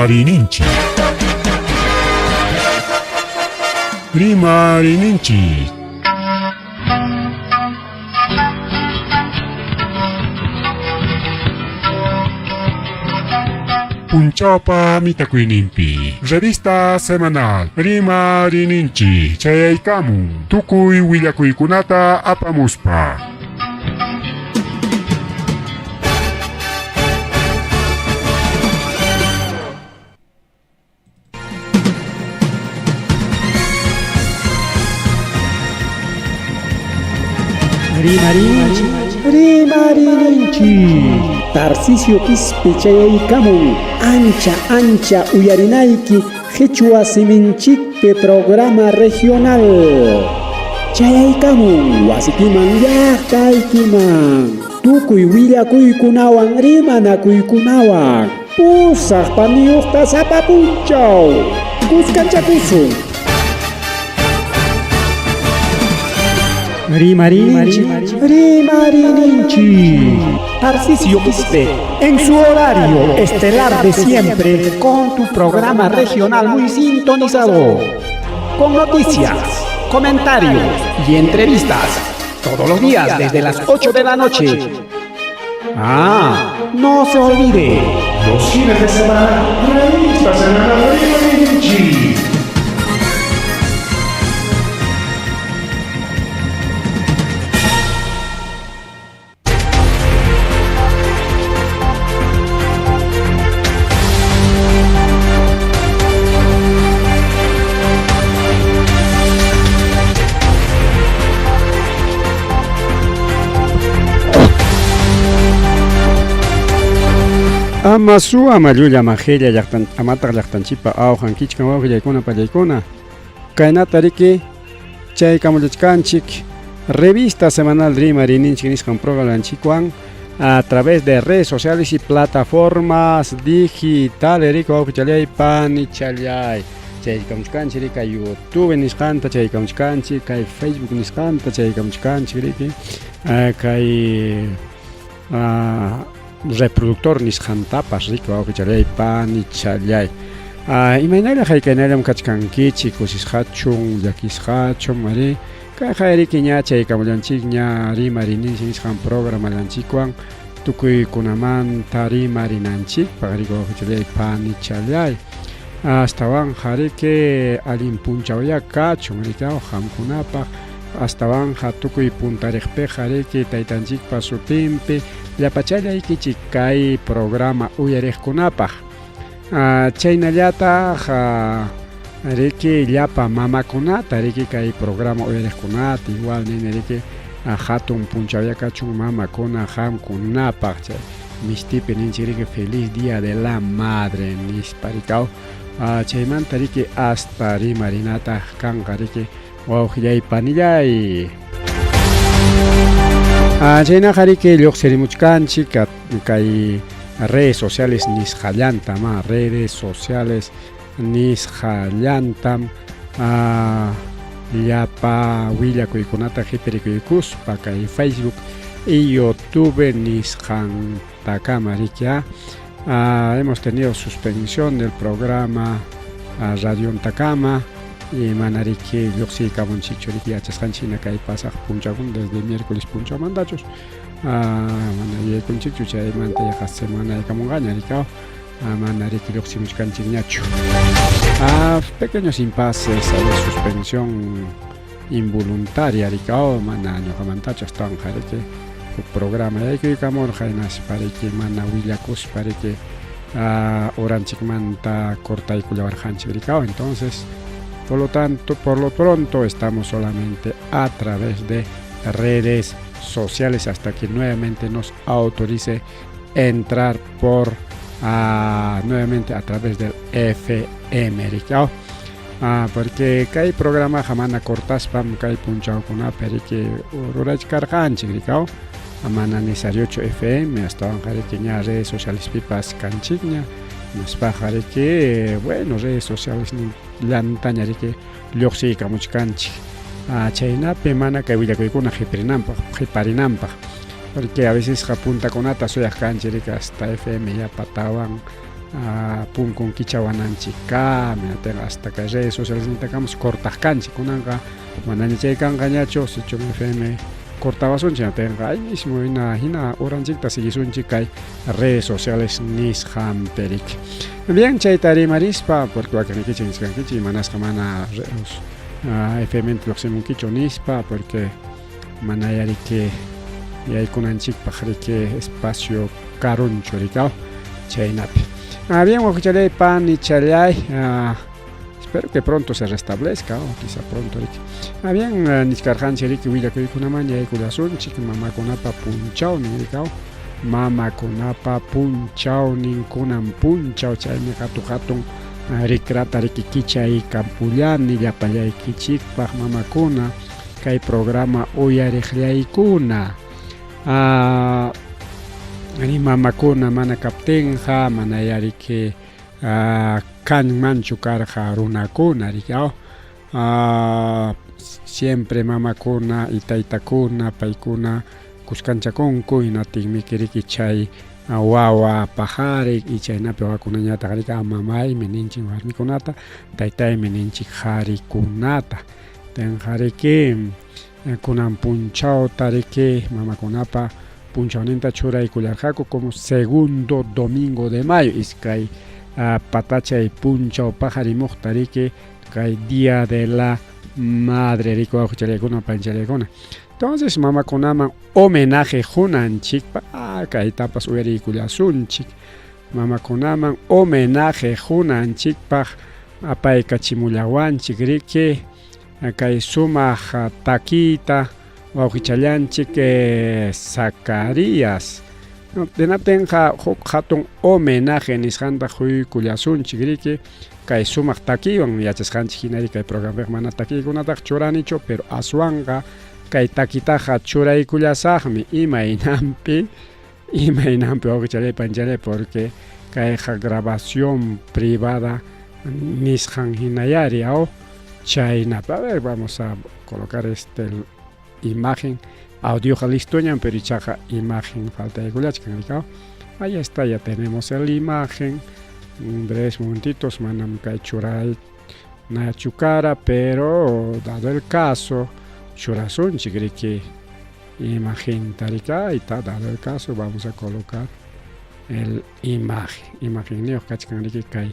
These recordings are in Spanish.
Rimarininchi. Rimarininchi. Punchaupa mitakuinimpi. Revista semanal. Rimarininchi. Chayaykamu. Tukuy willakuykunata apamuspa. Rimarininchi. Tarcisio Quispe chayaykamun. Ancha uyarinayki Quechua Siminchikpe programa regional. Chayaykamun wasikiman llaqtaykiman. Tukuy willakuykunawan rimanakuykunawan. Pusaq paniyuqta sapapunchaw. Kuskanchakusun. Rimarininchi. Tarcisio Quispe, en su horario estelar de siempre, con tu programa regional muy sintonizado, con noticias, comentarios y entrevistas, todos los días desde las 8 de la noche. No se olvide, Los fines de semana, revista semanal Rimarininchi. Amasu amayulla majella llaqtan amataq llaqtanchipa awhan kichkan wawqillaykuna pallaykuna kaynata riki chaykamullachkanchik revista semanal Rimarininchi nisqan programanchikwan a través de redes sociales y plataformas digitales riki wawqichalay panichalay chaykamuchkanchik riki YouTube nisqanta chaykamuchkanchik kay Facebook nisqanta chaykamuchkanchik riki kay reproductor nisqantapas riki wawqichalay panichalay imaynalla hayk'aynallaman kachkankichik kusisqachun llakisqachun mari kay riki ña chaykamullanchik ña Rimarininchi nisqan programalanchikwan tukuykunamanta rimarinanchikpaq riki wawqichalay panichalay astawan riki allin punchawlla kachun riki hamkunapaq astawanja tukuy puntariqpiqa riki taytanchikpa sutinpi llapachallaykichik kay programa uyariqkunapaq chaynallataq riki llapa mamakunata riki kay programa uyariqkunata igual nini riki hatun punchawlla kachun mamakuna hamkunapaq chay mishtipi ninchik riki feliz día de la madre nispa rikaw chaymanta riki hasta rimarinata kanqa riki wawqillay panillay chaynaqa riki lluqsirimuchkanchik kay redes sociales nisqallantam redes sociales nisqallantam llapa willakuykunata qhipirikuykuspa kay Facebook y YouTube nisqantakama riki hemos tenido suspensión del programa Radio Antakama y manariki lluqsiykamunchikchu riki yachasqanchikna kay pasaq punchakun desde miércoles punchamanachus manayaykunchikchu chaymanta yaqa semana yaykamunqaña rikaw manariki lluqsimuchkanchikñachu pequeños impases de suspensión involuntaria rikaw mana ñuqamantachus tanja riki programa yaykuykamurqa hinaspa riki mana willakuspa riki horanchikmanta cortaykullawarqanchik rikaw. Entonces por lo pronto estamos solamente a través de redes sociales hasta que nuevamente nos autorice entrar por nuevamente a través del FM rikao porque kay programa jamana cortaspam kay punchawkunapi riki rurachkarqanchik rikao mana necesario FM hasta riki ña redes sociales pipas kanchikña nispaqa riki bueno redes sociales ni lantaña riki lluqsiykamuchkanchik chaynapi mana kay willakuykuna qiparinanpaq porque a veces puntakunata suyaqkanchik riki hasta FM ya patawan punkun kichawananchika hasta que redes sociales nitacamos cortajcanchi kunanka manani chaykanqañachu Sichon FM cortabasunchi natenqa ahí mismo hina oranchikta sigisunchi kay redes sociales nisqanpirik. Bien, chayta rimarispa porque wakanikichik nisqankichik manasqa mana FM lluqsimunkichu nispa porque mana yariki yaykunanchikpaq riki espacio karunchu rikaw chaynapi. Bien, Huacuchalay, pan y chalay. Espero que pronto se restablezca, o quizá pronto. Bien, Niscarjan Cheriki, Willacuy Kunamanya, Kulasun, Chick, Mama Kunapa Punchao, Nirikao, Mama Kunapa Punchao, Ninkunam Punchao, Chaymi Hatu Hatun, Rikrata Rikikicha y Campulani, Yapaya y Kichikpach, Mama Kuna, Kai programa Uyarejliaikuna. Ani mamakuna mana kaptinqa mana yariki kanmanchu karqa runakuna rikao siempre mamakuna y taytakuna paykuna kuskanchakunku hinatinmi kiriki chay wawa pajarik y chaynapi wawakunañataq rika mamaymi ninchik warmikunata taytaymi ninchik qharikunata tenqariki kunan punchawta riki mamakunapa punchawninta churaykullarqaku como segundo domingo de mayo iskay patachay punchaw pajarimuqta riki kay día de la madre riki wawqichalaykuna panchalaykuna. Entonces mamakunaman homenaje junanchikpa kaytapas uyariykullasunchik mamakunaman homenaje junanchikpaq apaykachimullawanchik riki kay sumaq taquita wawqichallanchik Zacarías denatenqa huk hatun homenaje nisqanta quykullasunchik riki kay sumaq taquiwan yachasqanchik hinari kay programa mana taquiykunataq churanichu pero aswanqa kay taquitaqa churaykullasaqmi imaynampi wawqichalay panchalay porque kayqa grabación privada nisqan hinayari chaynapa. A ver, vamos a colocar imagen, audio listoñan, pero chaja imagen falta de gulachkan. Ahí está, ya tenemos la imagen. En breves momentitos manam kay churay na chukara, pero dado el caso, churasun chigriki imagen tarika, y está dado el caso, vamos a colocar el imagen neo kachkan riki kay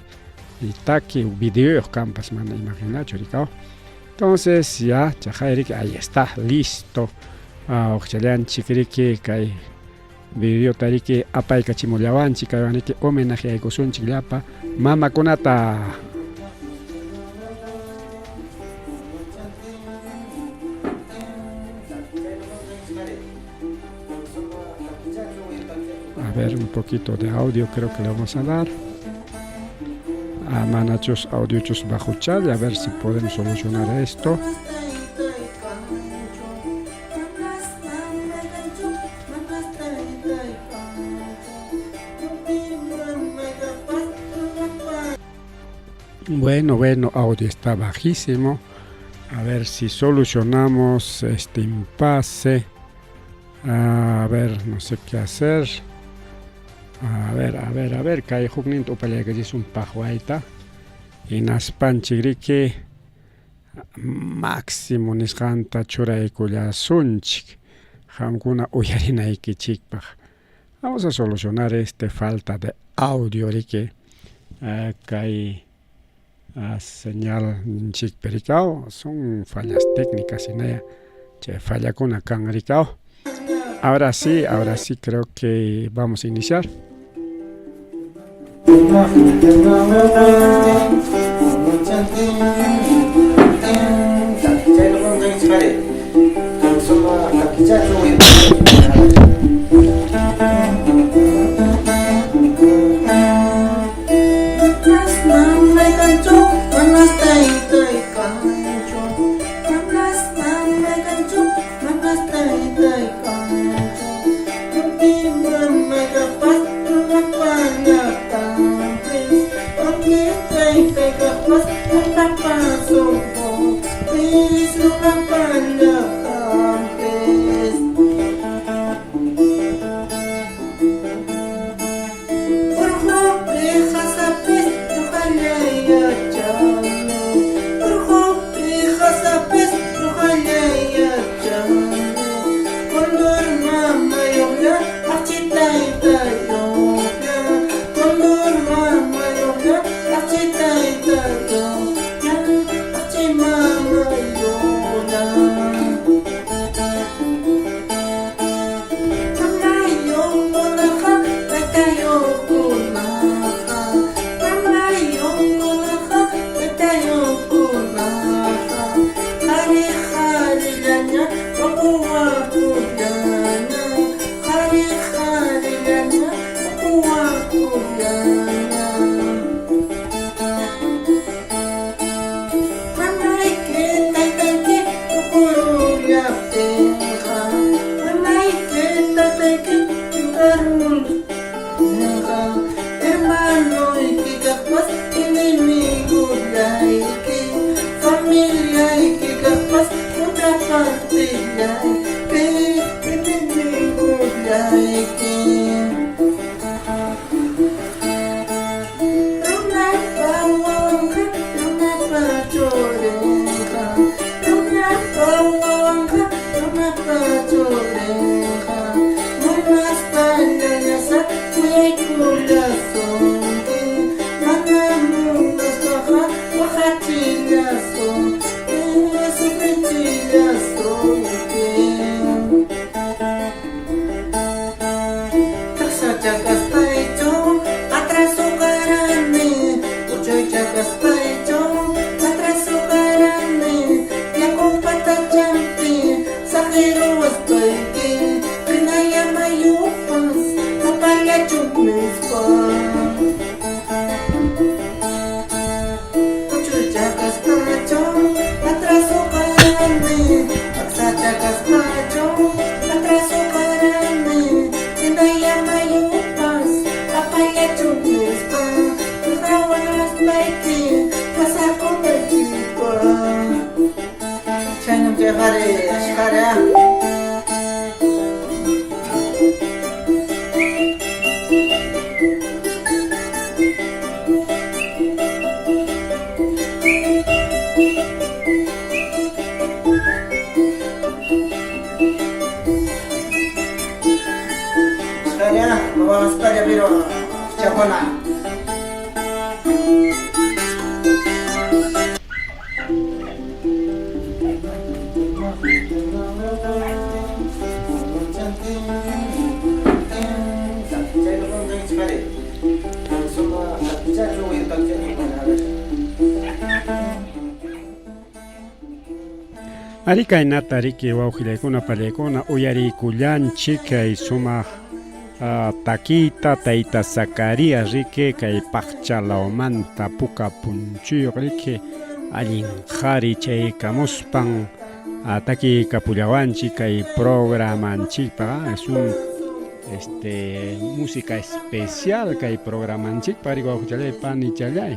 itaki video campas mana imagen churikao. Entonces ya chajairiki ahí está listo. Oxchalean chikriki kay video tariki apay kachimullawanchi kaywaniki homenaje aykusunchik llapa mamakunata. A ver, un poquito de audio creo que le vamos a dar. A manachos audiochos bajo chat, a ver si podemos solucionar esto. Bueno, audio está bajísimo. A ver si solucionamos este impasse. A ver, no sé qué hacer. A ver, kay hukninta upallaykallis un pajuayta hinaspanchik máximo nisqanta churaykullasunchik qamkuna uyarinaykichikpaq. Vamos a solucionar falta de audio riki kay señal ninchikpi rikao. Son fallas técnicas hinaya chay fallakuna kan rikao. Ahora sí creo que vamos a iniciar. Arikaynata riki wawqillaykuna pallaykuna uyarikullanchik kay sumaq taquita tayta Zacarías riki kay paqchalawmanta puka punchuyuq riki allin qhari chaykamuspan taquikapullawanchik kay programanchikpa es un música especial kay programanchikpa riki wawqillaypa nichallay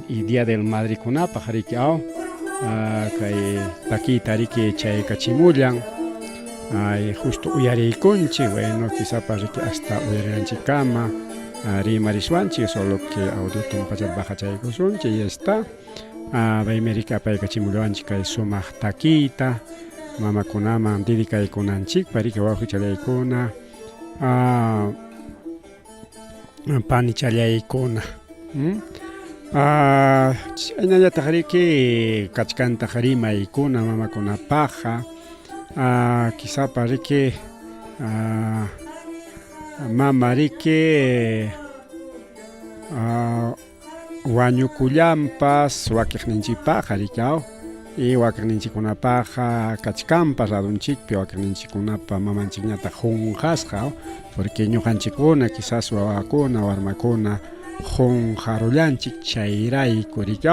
y Día del Madrikunapaq riki kay taquita riki chaykachimullan justo uyariykunchik bueno quizás riki hasta uyarinanchikkama rimarishwanchik solo que audioton pachata bajachaykusunchik y está baymi riki apaykachimullawanchik kay sumaq taquita mamakunaman dedicaykunanchikpa riki wawqichallaykuna panichallaykuna chaynallataq riki kachkantaq rimaykuna mamakunapaqa quizapa riki mama riki wañukullanpas wakiqninchikpaqa riki y wakiqninchikkunapaqa kachkanpas ladunchikpi wakiqninchikkunapa mamanchikñataq junqasqa porque ñuqanchikkuna quizás wawakuna warmakuna junqarullanchik chayrayku riki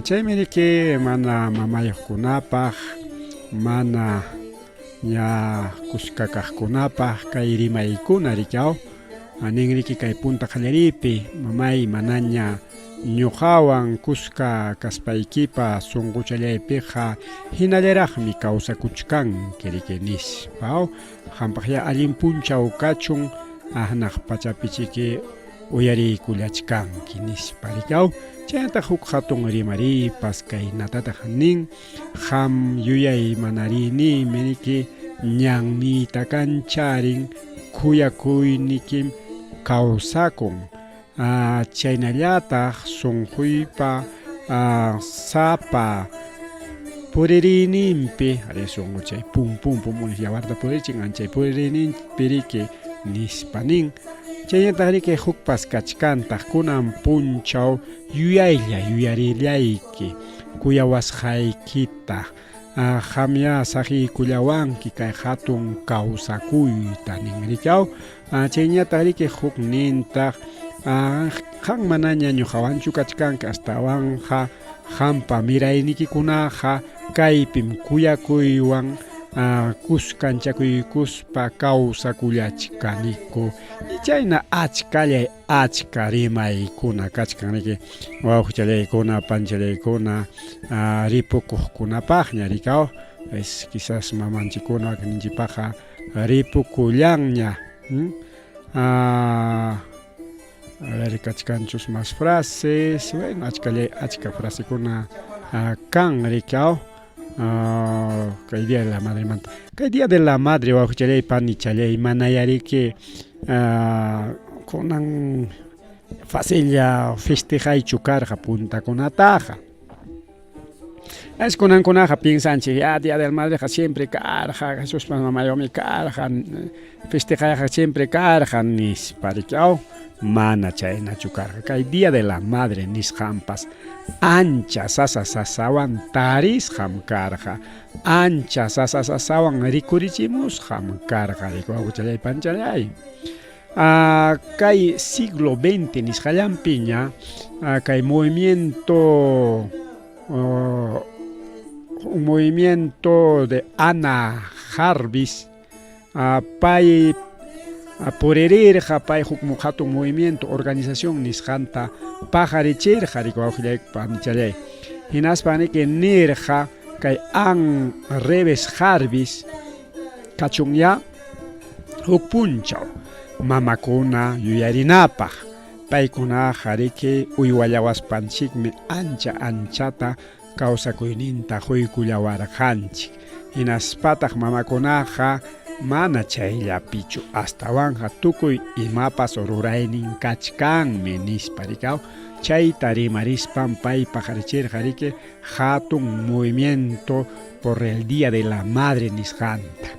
chaymi riki mana mamayuqkunapaq mana ña kuska kaqkunapaq kay rimaykuna riki nin riki kay punta qallaripi mamay manaña ñuqawan kuska kaspaykipa sunquchallaypiqa hinallaraqmi kawsakuchkanki riki nispa qampaqlla allin punchaw kachun ahnaq pachapichiki uyariykullachkanki nispa riki chaynataq huk hatun rimaripas kaynatataq nin qam yuyay mana rinimi riki ñanmita kancharin kuyakuynikim kawsakun chaynallataq sunquypa sapa puririnimpi sunqu chay pum yawarta purichin anchay puririnimpi riki nispa nin chaynataq riki hukpas kachkantaq kunan punchaw yuyaylla yuyarillayki kuyawasqaykita jamia sahi kullawanki kay hatun kawsakuyta ninrikaw chayñataq riki huk nintaq han manaña ñuqawanchu kachkanka astawanja hampa miraynikikunaqa kaypim kuyakuywan kuskanchakuykuspa kawsakullachkaniku y chayna achkallay achka rimaykuna kachkanriki wawqchallaykuna panchallaykuna ripukuqkunapaqña rikaw es quizás mamanchikuna ninchipaqqa ripukullanña a ver, kachkanchus más frases, bueno, achka frasekuna kan rikaw kay día de la madre manta. Kay día de la madre wawqichalay panichalay manayariki kunan facilla festejaychu karqa puntakunataqa. Es kunankunaqa piensanchik día de la madre siempre karqa Jesuspa mamayomi karqa festejayqa siempre karqa nispa rikaw. Mana chaynachu karqa kay día de la madre nisqanpas ancha sasasasawan tarisqam karqa ancha sasasasawan rikurichimusqam karqa wawqichalay panchalay kay siglo XX nisqallanpiña kay movimiento un movimiento de Anna Jarvis pay purirqa pay huk hatun movimiento organización nisqanta paqarichirqa rikuwawqillayku panichalay hinaspaniki nirqa kay Ann Reves Jarvis kachunya huk punchaw mamakuna yuyarinapaq paykunaqa riki uywallawaspanchikmi ancha anchata kawsakuyninta quykullawarqanchik hinaspataq mamakunaqa mana chayllapichu astawanja tukuy imapas ruraynin kachkanmi nispa rikaw chayta rimarispan pay paqarichirqa riki hatun movimiento por el día de la madre nisqanta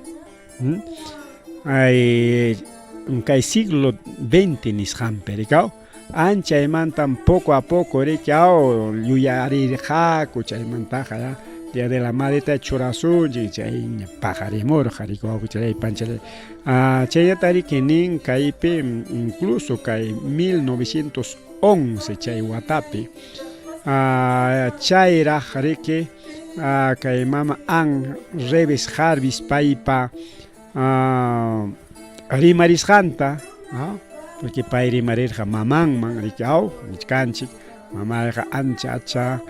kay siglo XX nisqanpi rikaw ancha imantan poco a poco rikaw yuyarirqaku chaymantaqa Día de la Madre churasunchik chay pajarimurqa rikuwawqichalay panchalay chayñata riki nin kaypi incluso kay 1911 chay watapi chayraq riki kay mama Ann Reves Jarvis paypa rimarisqanta porque pay rimarirqa mamanman rikaw niskanchik mamayqa ancha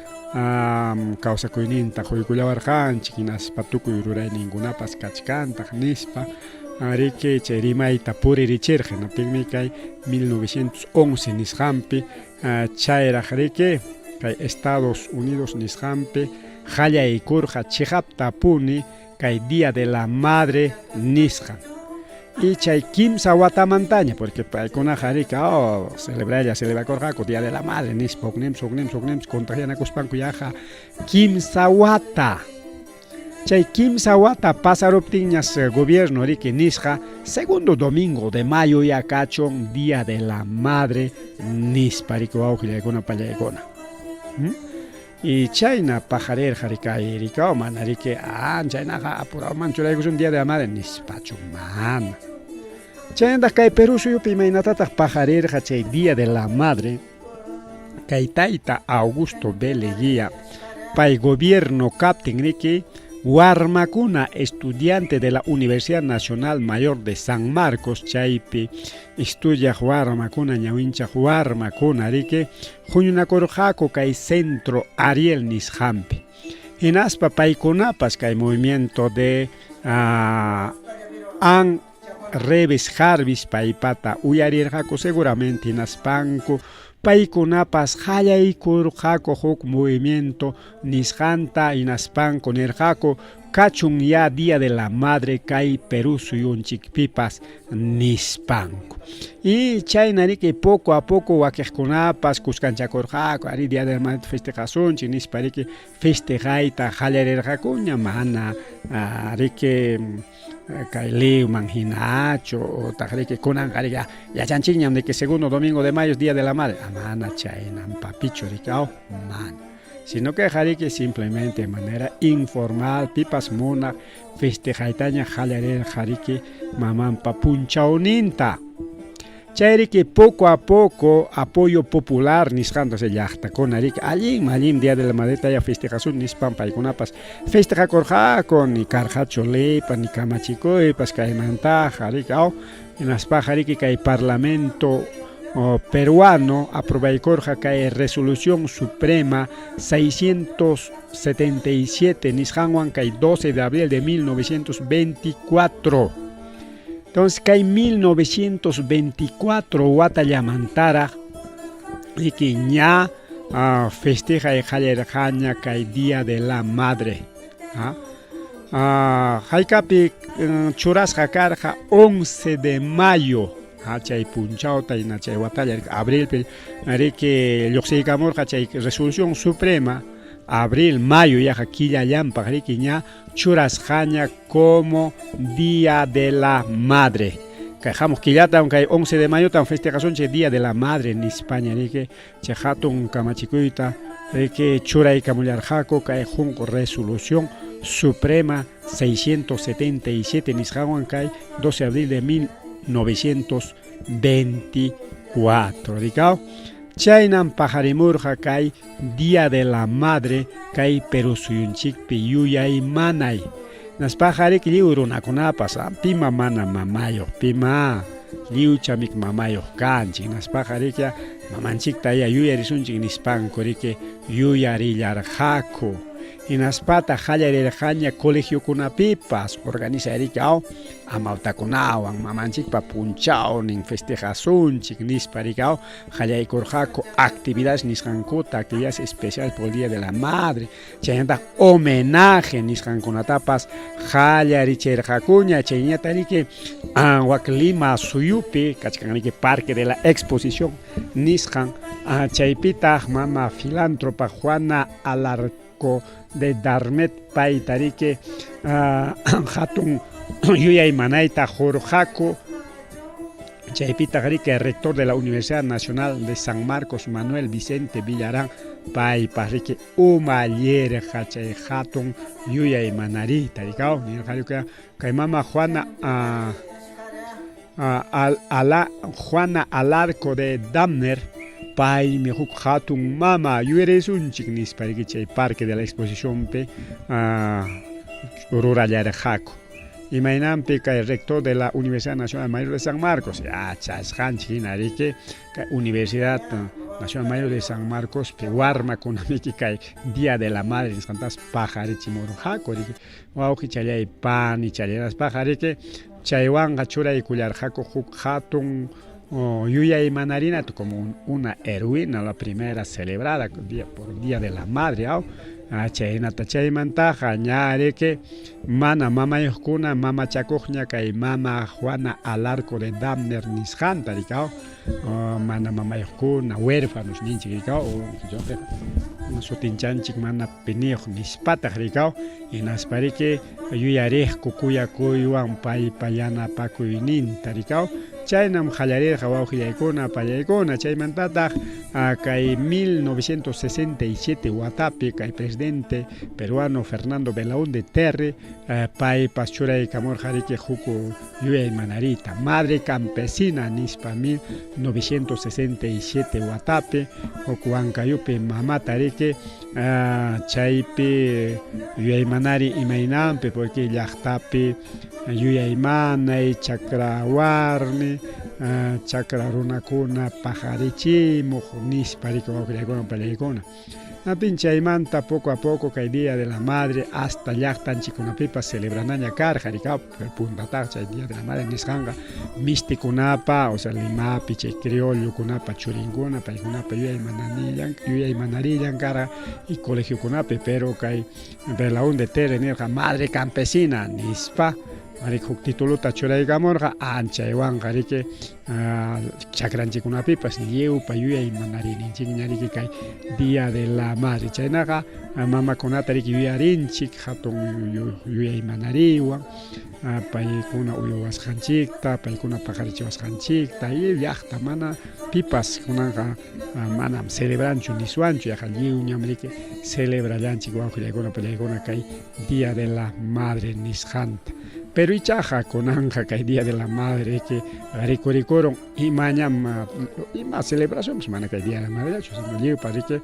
kawsakuyninta quykullawarqanchik hinaspa tukuy rurayninkunapas kachkantaq nispa riki chay rimayta puririchirqa hinaptinmi kay 1911 nisqanpi chayraq riki kay Estados Unidos nisqanpi qallaykurqa chiqaptapuni kay Día de la Madre nisqan y chay kimsa watamantaña porque paykunaqa riki celebrakorqaku Día de la Madre nispa huknims contagianakuspanku yaqa kimsa wata chay kimsa wata pasaruptinñas gobierno riki nisqa segundo domingo de mayo ya kachun Día de la Madre nispa riki wawqillaykuna pallaykuna y chayna pajarirqa rikay rikaw mana riki chaynaqa apuraman churaykusun Día de la Madre nispachu mana chaynataq kay Perú suyupi imaynatataq pajarirqa chay Día de la Madre kay tayta Augusto B. Leguía pay gobierno kaptin riki warmakuna estudiante de la Universidad Nacional Mayor de San Marcos chaypi estudiaq warmakuna ñawinchaq warmakuna riki huñunakurqaku kay Centro Ariel nisqanpi hinaspa paykunapas kay movimiento de Ann Reves Jarvis paypata uyarirqaku seguramente hinaspanku paykunapas qallaykurqaku huk movimiento nisqanta hinaspanku nirqaku kachun ya Día de la Madre kay Perú suyunchikpipas nispanku y chayna riki poco a poco wakiqkunapas kuskanchakurqaku ari Día de la Madre festejasunchik nispa riki festejayta qallarirqakuña mana riki kay liwman hinachu utaq riki kunanqa riki yachanchikñam de que segundo domingo de mayo es Día de la Madre mana chaynan papichu riki mana sino que jariki simplemente de manera informal, pipas muna, festejaitaña jallarel jariki mamampa punchauninta. Chayriki poco a poco apoyo popular nisqantas llaqta kunarik allin día de la madre ya festejasun nispan paykunapas festeja korjako ni karjacho lepa ni kamachikoypas kaymanta jarika naspa jariki kay parlamento peruano aprobaikorja kay resolución suprema 677 nisqanwan kay 12 de abril de 1924. Entonces, que hay 1924 Guatayamantara y que ya festeja el Jallerjaña que hay Día de la Madre. Haikapi Churas Jacarja 11 de mayo. Chay punchao tay na chay Guataya abril que Yoxicamor chay resolución suprema abril, mayo, ya jaquilla yampa, ya churasjaña como Día de la Madre. Cajamos que ya tan 11 de mayo tan festejación Día de la Madre en España, que chejaton camachicuita, que chura y camullar jaco, que junco resolución suprema 677 en Isjawan, 12 de abril de 1924. ¿Ricao? Chaynan pajarimurja kay Día de la Madre kay Perú suyunchikpi yuyay manay. Nas pajarik liu runakunapas pima mana mamayo, pima liu chamik mamayo kanchik. Nas pajarik ya mamanchikta ya yuyarisunchik nispan korike yuyarillarjako. Y naspata jallarerjaña colegio kunapipas organizarikao amautakunawan mamanchikpa punchao nin festejasunchik nisparikao jallaykorjako actividades nisqankuta actividades especiales por el Día de la Madre chaynata homenaje nisqankunatapas jallaricherjakuña chayñatarike Huaclima Suyupi kachkanrike Parque de la Exposición nisqan chaypita mama filántropa Juana Alarco de Darmet Paitarike Hatun Yuyay Manaita Jorjako Chaypita Jarique, rector de la Universidad Nacional de San Marcos, Manuel Vicente Villarán Pai Parrique Umayer Hachay Hatun Yuyay Manari Taricao Nirjaruka Kaimama Juana Juana Alarco de Damner Pai Mehuk Hatun Mama Yueresunchik Nispariche Parque de la Exposición Pe Rural Jaco. Y Mainampe, el rector de la Universidad Nacional Mayor de San Marcos, Universidad Nacional Mayor de San Marcos, Peguarma con Día de la Madre, Santas Pajarichi Morujaco, Wauki Chalay Pan y Chaleras Pajarique, Chaywan Hachura y Cularjaco Hatun. Yuya y Manarina como una heroína, la primera celebrada por Día de la Madre. Chayna tachay mantaja ñareke mana mama yoscuna mama chacojña kay mama Juana Alarco de Damner nisjanta ricao mana mama yoscuna huérfanos ninchi ricao o sotinchanchik mana peniojo nispata ricao y nasparike yuyarej kukuya kuyuan pay payana pakuyninta ricao chaynam jallareja wawqillaykuna pallaykuna chaymantata kay 1967 Guatapi kay presidente peruano Fernando Belaúnde Terry pay paschura kamor jarike huku yuyay manarita madre campesina nispa 1967 Guatapi hukuankayupi mama tarike chaypi yuyay manari imaynampi porque llaqtapi yuyaymanay chakrawarmi chakra runakuna pajarichimuj nisparika wawqillaykuna pallaykuna pinchaymanta poco a poco kay Día de la Madre hasta llaqtanchikunapipa celebranaña karqa rikao puntataq chay Día de la Madre nisqanqa mistikunapa o sea Limapi chay criollokunapa churinkuna paykunapa yuyaymanariyan karqa y colegiokunapi pero kay Belaúnde Terry nirqa madre campesina nispa Arik huk tituluta churaykamurqa anchaywanqa riki chakranchikunapipas lliwpa yuyay manarininchik ñariki kay Día de la Madre chaynaqa mamakunata riki yuyarinchik hatun yuyay manariwan paykuna uywasqanchikta paykuna paqarichiwasqanchikta y llaqta mana pipas kunanqa manam celebranchu niswanchu yaqa lliwñam riki celebrallanchik wawqillaykuna pallaykuna kay Día de la Madre nisqanta. Pero ichaja kunanqa kay Día de la Madre que rikurikuron imañam ima celebración pues mana kay Día de la Madre sino lliwpa riki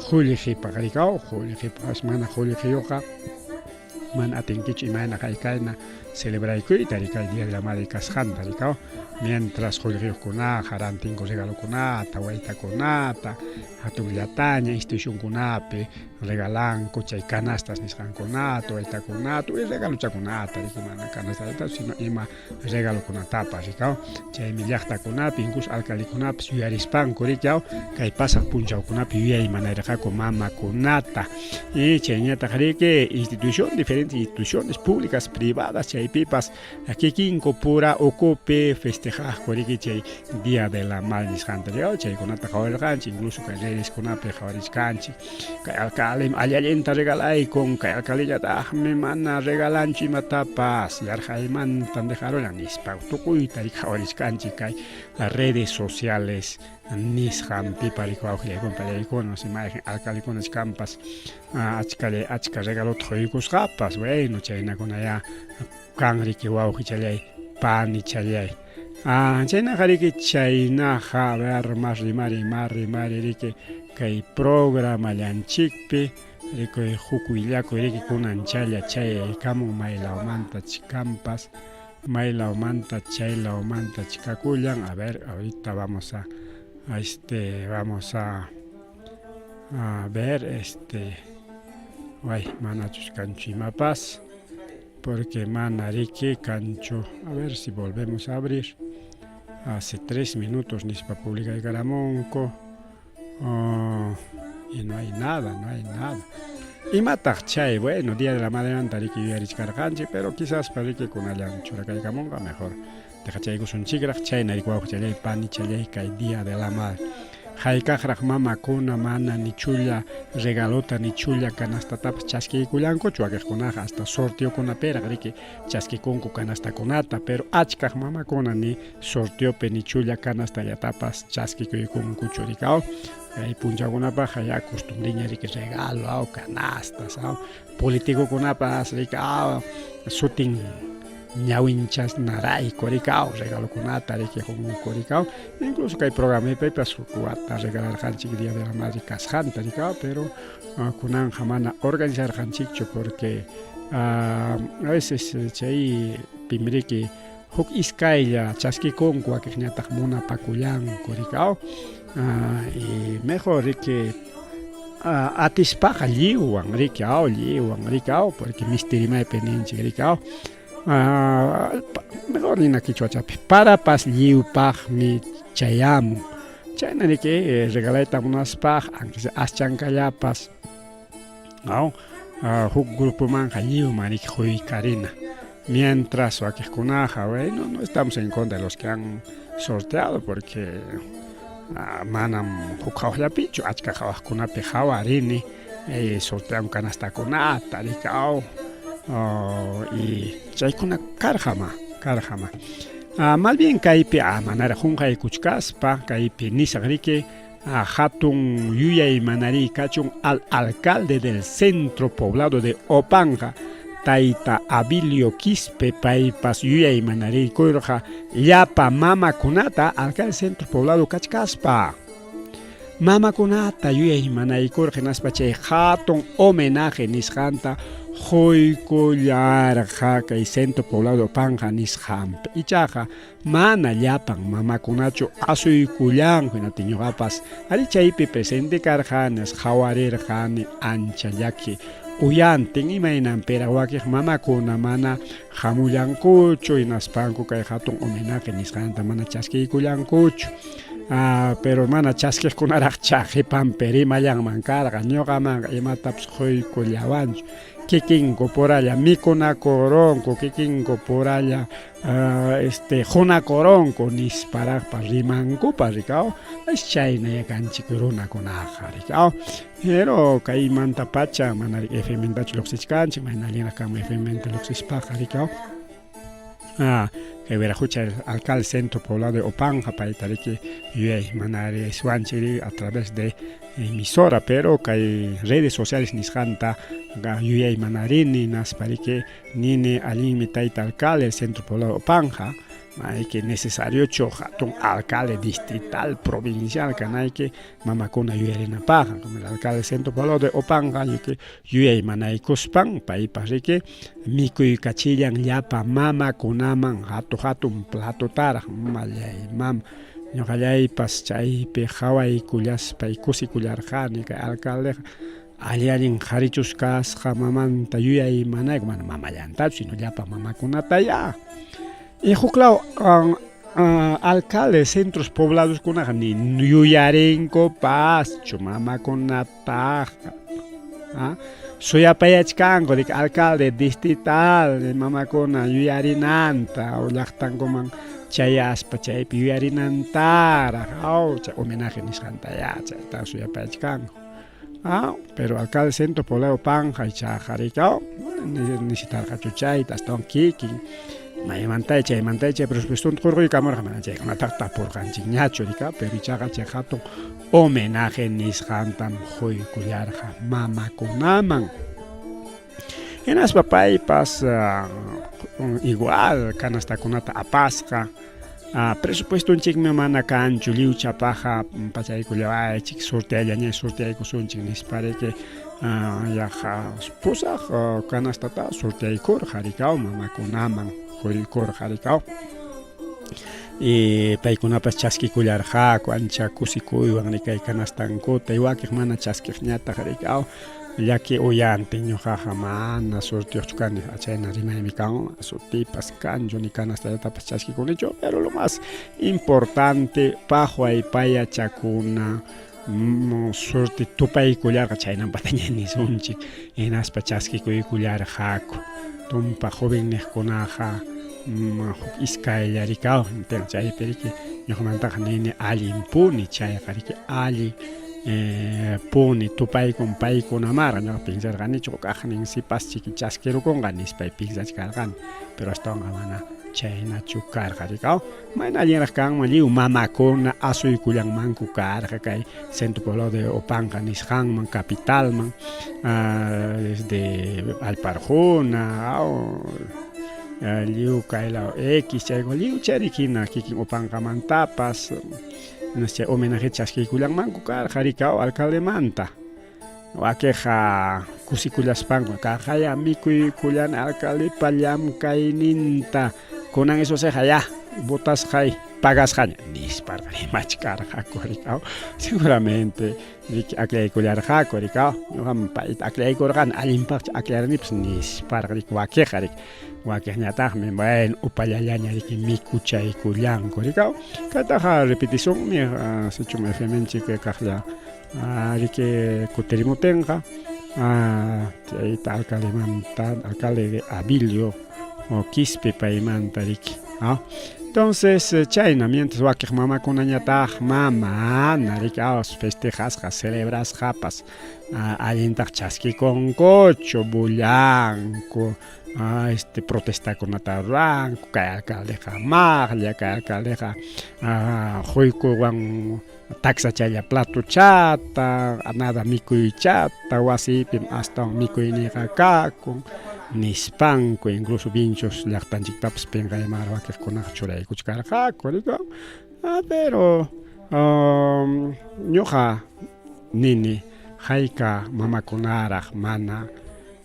julliqipa qarikaw julliqipas mana julliqiyuqa mana atinkichu imayna kaykayna celebraykuyta rikay Día de la Madre kasqanta rikaw mientras julliqiyuqkunaqa rantinku regalokunata waytakunata hatun llataña institucionkunapi regalanku chay canastas nisqankunata waytakunata regaluchakunata riki mana canastata sino ima regalokunatapas rikaw chaymi llaqtakunapi incluso alcaldekunapas yuyarispanku rikaw kay pasaq punchawkunapi yuyay manarqaku mamakunata y chayñataq riki diferentes instituciones públicas privadas chaypipas kikinku pura ukupi festejaqku riki chay Día de la Madre nisqanta rikaw chaykunata qhawarirqanchik incluso kay redeskunapi qhawarirqanchik kay alcalde allallinta regalaykun kay alcaldillataqmi mana regalanchu imatapas yarqaymanta dejarulan nispa tukuyta qhawarirqanchik kay redes sociales nisqanpipa riki wawqillaykuna pallaykuna imagen alcaldekunas kanpas achka regalota quykusqapas bueno chaynakunaya kan riki wawqi challay pani challay chaynaqa riki chaynaqa a ver mas rimari riki kay programallanchikpi riki huk willakuy riki kunan challa chayaykamun maylawmanta chikampas maylawmanta chaylawmanta chikakullan a ver ahorita vamos a ver manachus kanchu imapas porque mana riki kanchu a ver si volvemos a abrir hace 3 minutos nispa publicaykaramunku y no hay nada imataq chay bueno Día de la Madre anta riki yuyarichkarqanchik pero quizás para riki kunallan churakaykamunqa mejor dejachaykusunchikraq chayna riki wawqi challay pani challay kay Día de la Madre haykaqraq mamakuna mana nichulla regalota nichulla canastatapas chaskiykullankuchu wakiqkunaqa hasta sorteokunapiraq riki chaskikunku canastakunata pero achkaq mamakuna ni sorteopi nichulla canastallatapas chaskikuykunkuchu rikaw kay punchawkunapaqa ya costumbriña riki regalo canastas politikukunapas riki sutin ñawinchas narayku rikaw regalokunata riki humunku rikaw incluso kay programapipas hukuwata regalarqanchik Día de la Madre kasqanta rikaw pero kunanqa mana organizarqanchikchu porque a veces chay pimriki huk iskaylla chaskikunku wakiqñataq munapakullanku rikaw y mejor riki atispaqa lliwwan rikaw porque mistirimaypi ninchik rikaw mejor nina kichwachapi parapas lliwpaqmi chayamun chayna riki regalayta munaspa aunque sea aschankallapas huk grupomanqa lliwman riki quykarina mientras wakiqkunaqa bueno no estamos en contra de los que han sorteado porque manam huk qhawllapichu achka qhawaqkunapi qhawarini sortean canastakunata rikaw y chaykuna karqama mal bien kaypi manara qunqaykuchkaspa kaypi nisaq riki hatun yuyay manari kachun al alcalde del centro poblado de Opanqa tayta Abilio Quispe paypas yuyay manari kuyrqa llapa mamakunata alcalde centro poblado kachkaspa mamakunata yuyay manaykurqa hinaspa chay hatun homenaje nisqanta quykullarqa kay centro poblado Opanqa nisqanpi ichaqa mana llapan mamakunachu asuykullanku hinatiñuqapas ari chaypi presente karqanis qhawarirqani ancha llaki uyantin imaynanpira wakiq mamakuna mana hamullankuchu hinaspanku kay hatun homenaje nisqanta mana chaskiykullankuchu pero mana chaskiqkunaraq chaqipanpi rimallanman karqa ñuqamanqa imatapas quykullawanchu kikinko por allá mikunakoronko kikinko por allá junakoronko nisparaqpa rimankupa rikao chayna kanchik runakunaqa rikao pero kaymanta pacha mana FMtachu lluqsishkanchik mayna allinraq FMta lluqsishpaqa rikao que Verajucha, el alcalde centro poblado de Opanja, Paitariki, Yui, Manari, Suanchiri, a través de emisora, pero que hay redes sociales nisjanta, Yui, Manarini, Nasparike, Nini, Alimi, Taita, alcalde, el centro poblado de Opanja, hay que necesario un alcalde distrital, provincial, que hay que mamakuna yuerina paja, como el alcalde centro poblado de Opanga, que yuei manai kuspan, pai parike, mikui kachillan yapa mama kunaman, hatu un plato tara, malay mam, ñoqallay pas chay pe hawai kulas pai kusi kularjani, que alcalde allin harichus kasqa mamanta yuei manai, mana mamallantachu, sino yapa mamakunata ya. Y juklao alcalde centros poblados con ni yuyarenko pas chumama con nataja soy apayachkango de alcalde distrital de mama con yuyarinanta o lactan como chayaspa chay yuyarinantara homenaje nisanta ya chay soy apayachkango pero alcalde centro poblado Panja y chajaricao necesitar cachuchay hasta kikin Mantay, pero pues un corro y cámara, una tarta por ganchiñacho, pero chaga chejato, homenaje nishantam, hoy cuyarja, mama kunaman. En las papay pasa igual, canasta kunata apasca, presupuesto un chic me mana cancho, liu chapaja, pachay cuya, chic sortea, ni sortea, cosun chic, pare que ya pusa, canasta ta, sortea y cor, jaricao, mama kunaman. Kor harikao y paykunapas chaskikularqa ancha kusikuywan rikay kanastankuta iwakij mana chaskijñata harikao yaki uyante ñuqaqa mana surtiyuqchu kani chayna rimaymi kan sutipas kanchu ni kanastatapas chaskikunichu pero lo más importante pajuay payachakuna surti tupaykullarqa chaynampata ñanisunchik hinaspa chaskikuykullarqaku tumpa jovenejkunaqa iskaylarikao entonces chay periki ñuqmantaqa nini ali impuni chayqa riki ali puni tupaykun paykunamara ñuqa pinsarqanichu kaqnin sipas chiki chaskirukunqa nispay pinsachkarqani pero astawan mana chaynachu karqa rikao mayna allinraq kanman lliw mamakuna asuykullanmanku karqa kay centro poblado de Opanga nisqanman capitalman desde Alparjuna lliw kaylao X chayqa lliw charikina kikin Opangamantapas chay homenaje chaskiykullanmanku karqa rikao alcaldemanta wakeja kusikullaspanku kaqaya mikuykullan alcaldepa llamkayninta kunan eso se ya botas hay pagas hay nisparqa machkarqaku rikao seguramente aklaykullarqaku rikao ñuqanpa aklaykurqani allinpaqcha aklarnipas nisparqa wakeja rik wakejñataqmi bueno upallallaña riki mikuchaykullanku rikao kaytaqa repetición mi sichum FMnchik kaqlla riki kuterimutenqa chayta alcalde de Abilio o Quispe paimanta riki entonces chayna mientras wakej mamakunañataq mamana riki festejasqa celebrasqapas allintaq chaskikunkuchu bullanku protestakunata ruranku kay alcaldeqa maqlla kay alcaldeqa quykuwan taksachalla platuchata nada mikuychata wasipi astawan mikuyniqa kakun nispanku incluso vinchos llaqtanchiktapas pinqaymara wakejkunaqa churaykuchkarqaku rikao pero ñuqa nini hayka mamakunaraq mana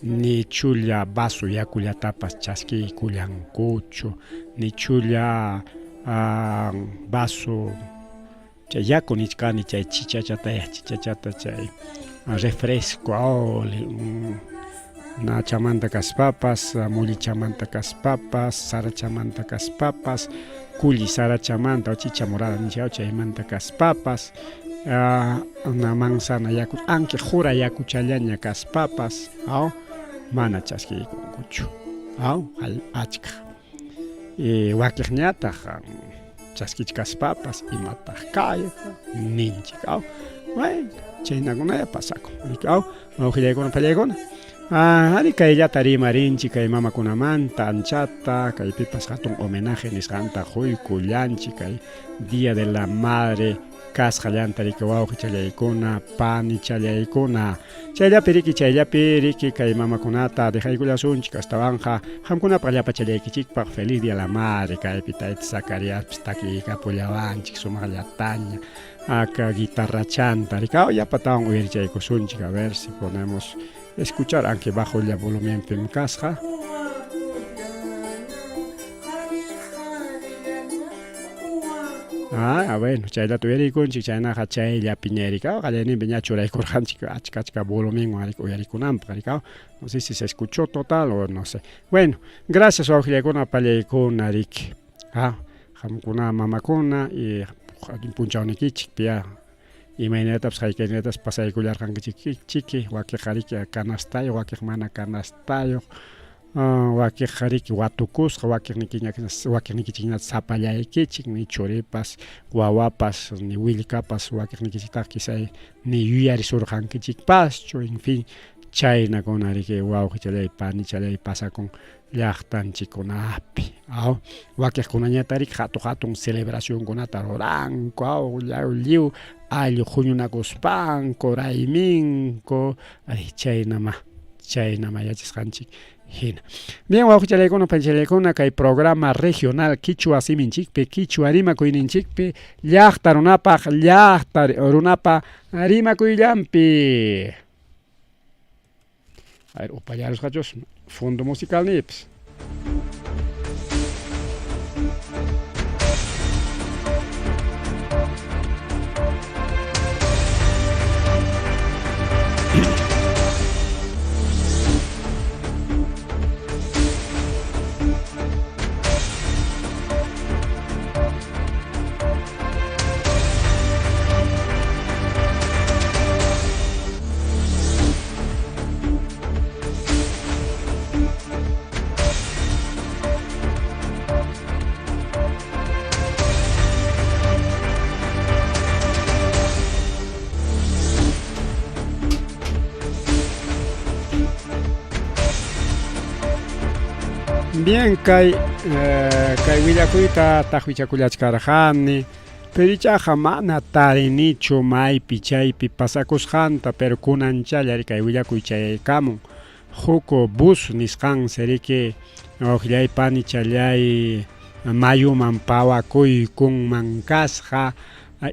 ni chulla vaso yakullatapas chaskiykullankuchu ni chulla vaso chay yaku nichkani chay chichachata chay refresco na chamanta kaspapas mulichamanta kaspapas sarachamanta kaspapas kulli sarachamanta o chicha morada nishaw chaymanta kaspapas na manzana yaku anke jura yakuchallaña kaspapas mana chaskiykunkuchu al achka wakiqñataq chaskichkaspapas imataq kayqa ninchik bueno chaynakunaya pasakun wawqillaykuna pallaykuna ari kayllata rimarinchik kay mamakunamanta anchata kay pipas hatun homenaje nisqanta quykullanchik kay Día de la Madre kasqallanta riki wawqi challaykuna pani challaykuna chayllapi riki kay mamakunata dejaykullasunchik astawanja qamkunapas allapa challaykichikpaq feliz Día de la Madre kaypi tayta Zacariaspis takiykapulllawanchik sumaqllataña aka guitarra chanta riki yapatawan uyarichaykusunchik a ver si podemos escuchar aunque bajo el volumen en casa. Bueno, chayla tuyarikunchik chaynaqa chaylla piñarika qallanin piña churaykurqanchik achka volumen uyarikunanpaq no sé si se escuchó total o no sé. Bueno, gracias wawqillaykuna pallaykuna riki qamkuna mamakuna y punchawnikichik pia imaynatapas haykaynatas pasaykullarqankichiki wakiqa riki kanastayo wakiq mana kanastayo wakiqa riki watukusqa wakiqnikichikñata sapallaykichik ni churipas wawapas ni willkapas wakiqnikichiktaqa kisay ni yuyarisurqankichikpaschu en fin chaynakuna riki wawqi challay pani challay pasakun llaqtanchikunapi wakiqkunañata riki hatun celebracionkunata ruranku lliw allu huñunakuspanku rayminku chaynama yachisqanchik hina. Bien, wawqi challaykuna pani challaykuna kay programa regional Kichwa siminchikpi Kichwa rimakuyninchikpi llaqta runapa rimakuyllanpi a ver, upallarusqachus fondo musical nips. Bien, kay willakuyta taqwichakullachkarqani perichaqa mana tarinichu maypi chaypi pasakusqanta pero kunanchallari kay willakuy chayaykamun huku bus nisqan seriki wawqillay pani challay mayuman pawakuykunman kasqa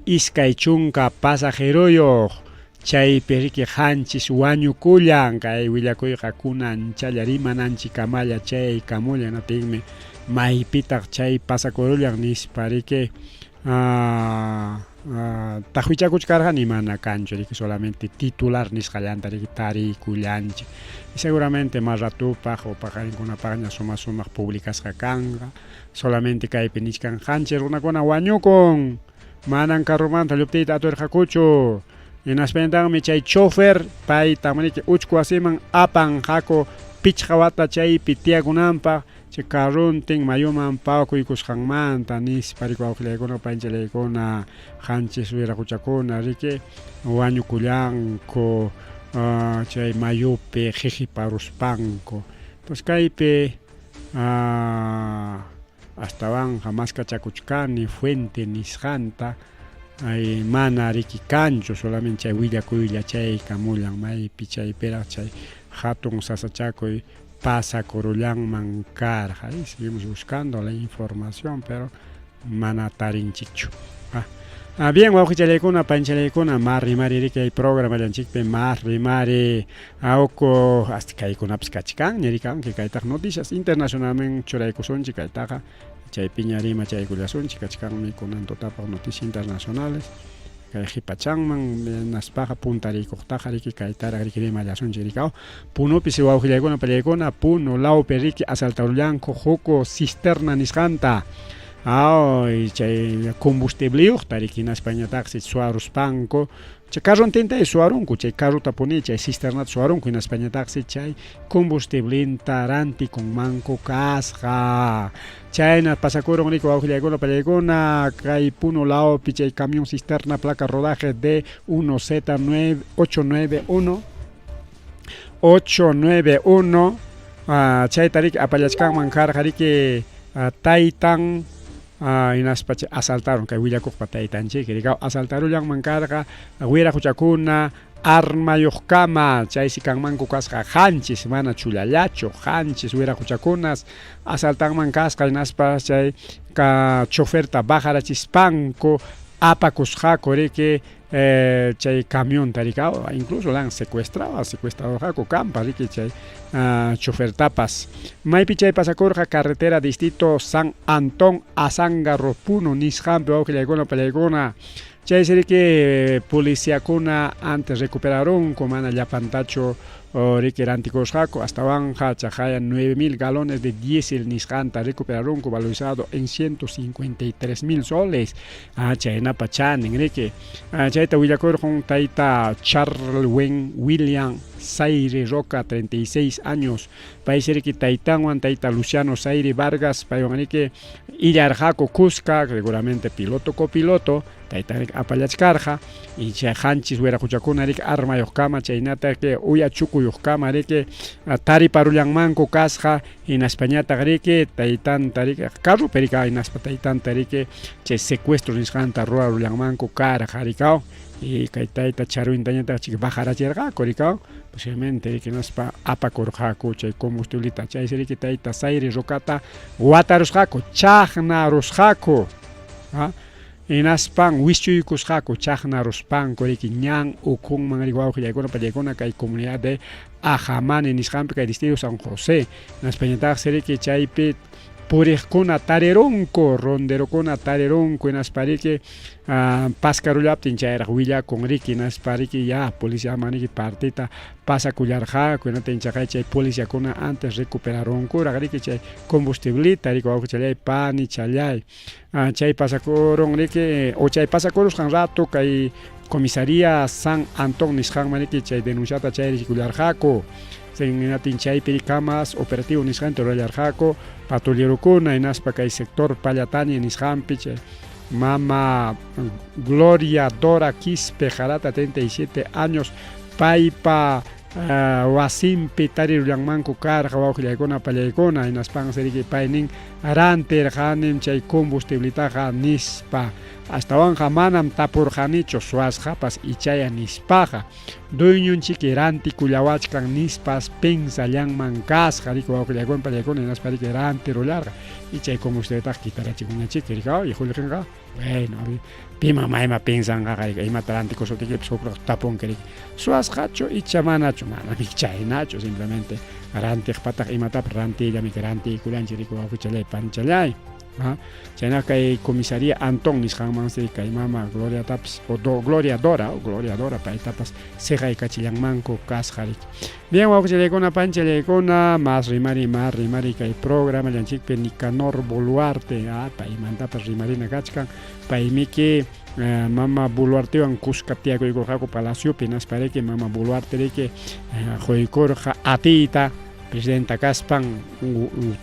iskay chunka pasajeroyuq chaypi riki qanchis wañukullan kay willakuyqa kunanchalla rimananchikamalla chaykamullan atinmi maypitaq chay pasakurullan nispa riki taqwichakuchkarqani mana kanchu riki solamente titular nisqallanta riki tarikullanchik y seguramente más ratupaq o paqarinkunapaqña sumaq publicasqa kanqa solamente kaypi niskan qanchis runakuna wañukun manan carrumanta lluptiyta aturirqakuchu Inaspentanmi chay chofer pay tamaniki uchku wasiman apan hako pichqawata chaypi tiyakunanpaq chay karuntin mayuman pawakuykusqanmanta nispa riki wawqillaykuna panchallaykuna qanchis wiraquchakuna riki wañukullanku chay mayupi qiqiparuspanku pues kaypi astawanja maskachakuchkani fuente nisqanta ay mana riki kanchu solamente chay willakuylla chaykamullan maypi chaypiraq chay hatun sasachakuy pasakurullanman karqa seguimos buscando la información pero mana tarinchikchu bien wawqichallaykuna panchallaykuna marrimari riki ay programallanchikpi marrimari uku hasta kaykunapis kachkanña rikanki kaytaq noticias internacionalmente churaykusunchik kaytaqa chaypiña rima chaykullasunchik kachkanmi kunan tutapaq noticias internacionales kay qhipachanman naspaqa puntarikuqtaqa riki kaytaraq riki rimallasunchik rikaw punupi si wawqillaykuna pallaykuna punu lawpi riki asaltarullanku huku cisterna nisqanta y chay combustible tarik en España taxi suarus panco chay carro intenta suarunku chay carro taponi chay cisterna suarunku en España taxi chay combustible taranti con manco casja chay na pasacuron rico auxiliagona palegona kay puno lao chay camión cisterna placa rodaje de 891 chay tarik apayachkan mankar harike Taitan inaspacha asaltaron kay willakuk pataytanchi kiriga asaltaron yang mankarqa wira huchakuna arma yuqkama chay sikanmanku kasqa hanchis mana chulallachu hanchis wira huchakunas asaltanman kasqa inaspa chay ka choferta bajarachispanku apakusqaku riki chay camión tarikao incluso lan secuestrado jako campa riki chay chofer tapas maypi chay pasakurqa carretera distrito San Antón Azángaro Puno nisqanpi wawqillaykuna pallaykuna chay siriki policiakuna antes recuperaron mana llapantachu riki rantikusqaku hasta banja chajaya 9.000 galones de diésel nisqanta recuperaron valorizado en 153.000 soles chaynapa chanin riki chayta willakurqun tayta Charlwen William Zaire Roca 36 años paisiriki taytanwan tayta Luciano Zaire Vargas paywanriki illarqaku Cusca seguramente piloto copiloto taytarik apallachkarqa y chay hanchis wera huchakunarik arma yuqkama chaynata que uyachuku yuqkama riki tariparullanmanku kasqa en Españata riki taytanta riki carro perika inaspa taytanta riki chay secuestro nisqanta rurarullanmanku karqa rikao y kay tayta charuintañata chik bajarachirqaku rikao posiblemente riki naspa apakurqaku chay combustibleta chay riki tayta Zaire Rocata watarusqaku chaqnarusqaku inaspan wischuykusqaku chaqnaruspanku riki ñan ukunman riki wawqillaykuna pallaykuna kay comunidad de Ajamani nisqanpi kay distrito San José naspañataqsi riki chaypi puriqkuna tarirunku ronderokuna tarirunku inaspariki paskarullaptin chayraq willakun riki inaspariki ya policía maniki partita pasakullarqaku inatinchaqay chay policiakuna antes recuperaronkuraq riki chay combustiblita riki wawqichalay pani challay chay pasakurun riki o chay pasakurusqan rato kay comisaría San Antón nisqanman riki chay denunciata chay rikullarqaku chaypi camas operativo nisqanti rurallarqaku patrullerukuna inaspa kay sector Pallatani nisqanpi chay mama Gloria Dora Quispe Jarata 37 años paypa wasimpi tarirullanmanku karqa wawqillaykuna pallaykuna inaspan siriki paynin rantirqanin chay combustiblitaqa nispa astawan manam tapurqanichu suasqapas ichaya nispaqa dueñunchiki rantikullawachkan nispas pensallanman kasqa riki wawqillaykuna pallaykuna inaspa riki rantirullarqa ichay combustiblitaqa kitarachikunachiki rikaw y julqinqa bueno pima mayma pensanqa imata rantikusutikipis hukqa tapunki riki suasqachu icha manachu manami chaynachu simplemente rantiqpataq imatapas rantillami rantikulanchik riki wawqichalay panchalay chayna kay comisaría Antón nisqanmansi kay mama Gloria tapas Gloria Dora paytapas seqay kachillanmanku kasqa riki bien wawqichallaykuna panchallaykuna más rimari kay programa llanchikpi Nicanor Boluarte paymantapas rimarina kachkan paymiki mama Boluartewan Cusca tiyakuykurqaku palaciopi naspariki mama Boluarte riki quykurqa atiyta presidenta kaspan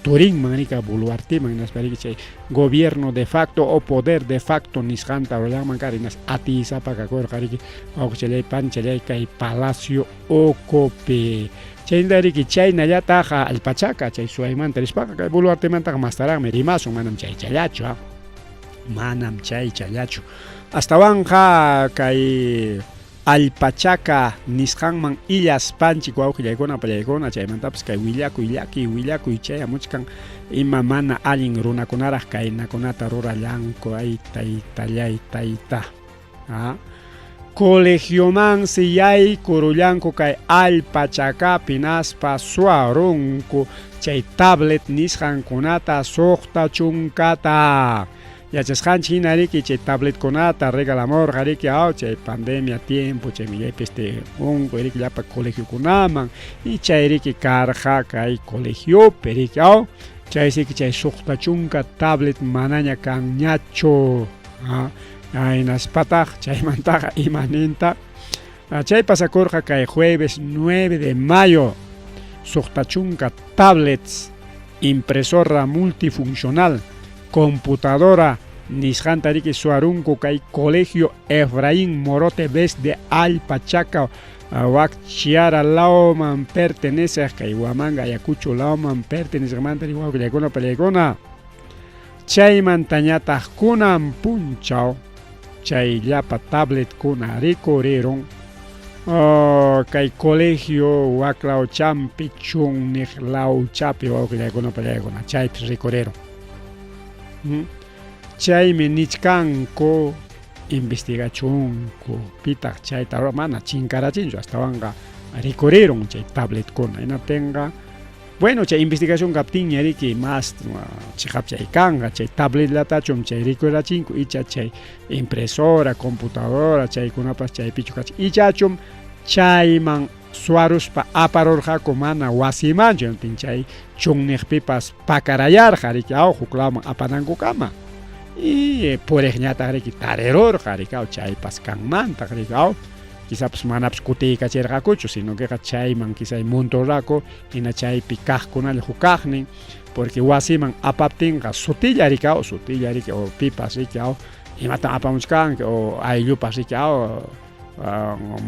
Turinman nika Boluarteman naspariki chay gobierno de facto o poder de facto nisqanta rurallanman karinas atiysaqa kakurqa riki wawqichalay panchalay kay Palacio Ocopi chaynta riki chaynallataqa alpachaca chay suwaymanta rispaqa kay Boluartemantaqa mastaraqmi rimasun manam chaychallachu astawan kay alpachaca nisqanman illaspanchik wawqillaykuna pallaykuna chaymantapas kay willakuy chayamuchkan ima mana allin runakunaraq kaynakunata rurallanku ay taytallay tayta colegiomansi yaykurullanku kay alpachacapi naspa suarunku chay tablet nisqankunata suqta chunkata yachasqanchik hina riki chay tabletkunata regalamurqa riki chay pandemia tiempo chaymi yaypis unqu riki llapa colegiokunaman y chay riki karqa kay colegiopi riki chay sí que chay suqtachunka tablet manaña kanñacho aynas pataj chay mantaja imaninta chay pasakurqa kay jueves 9 de mayo suqtachunka tablets impresora multifuncional computadora nisqantariki suarunku kay colegio Efraín Morote Vez de Alpachaca Huacchiara Lauman pertenece kay Huamanga Ayacucho Lauman pertenece mantari huaquillaycuna peleykuna chayman tañataq kunan punchaw chay llapa tablet kuna rikurirun kay colegio Huaclaw champi chunniq lawchapi huaquillaycuna peleykuna chaypi rikurirun chaymi nichkanku investigacionku pitaq chayta mana chinkarachinchu hastawanga rikurirun chay tablet kuna inatenga bueno chay investigación kaptin ñariki más chiqapchay kanga chay tablet latachum chay rikurachinku icha chay impresora computadora chaykunapas chay pichukachi ichachum chayman suaruspa aparurqaku mana wasimanchu chay chunniqpipas pakarayarqa riki huklawman apanankukama y purejñataq riki tarirurqa riki chaypas kanmantaq riki quizás manapas kutiykachirqakuchu sino que chayman quizás montorraku hina chaypi kaqkunalla hukaqnin porque wasiman apaptinqa sutilla riki o pipas riki imata apamuchkanki o ayllupas riki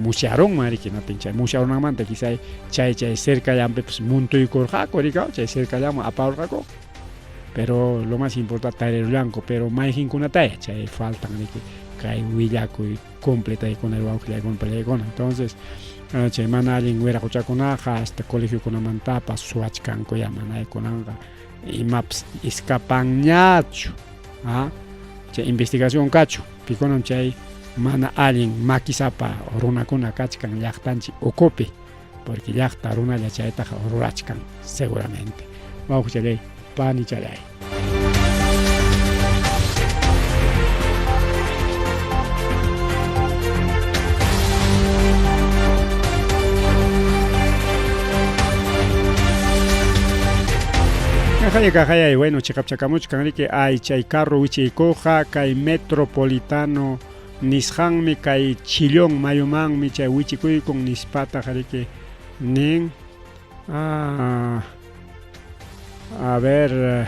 musharunman riki natin chay musharunanmanta quizás chay cerkallanpi pues muntuykurqaku riki chay cerkallanman aparurqaku pero lo más importante tarirullanku pero mayjinkunataya chay faltan riki kay willakuy completaykunari wawqillaykuna peleykuna entonces chay mana allin wiraquchakunaqa hasta colegiokunamantapas suwachkankuya mana yaykunanqa imapas escapanñachu chay investigación kachu pikunan chay mana allin makisapa runakuna kachkan llaqtanchik ukupi porque llaqta runalla chaytaqa rurachkan seguramente wawqichalay panichalay Kajaya, bueno, chiqapchakamuchkan riki ay chay carro wichaykuqa kay metropolitano nisqanmi kay Chillón mayumanmi chay wichikuykun nispataq riki nin a ver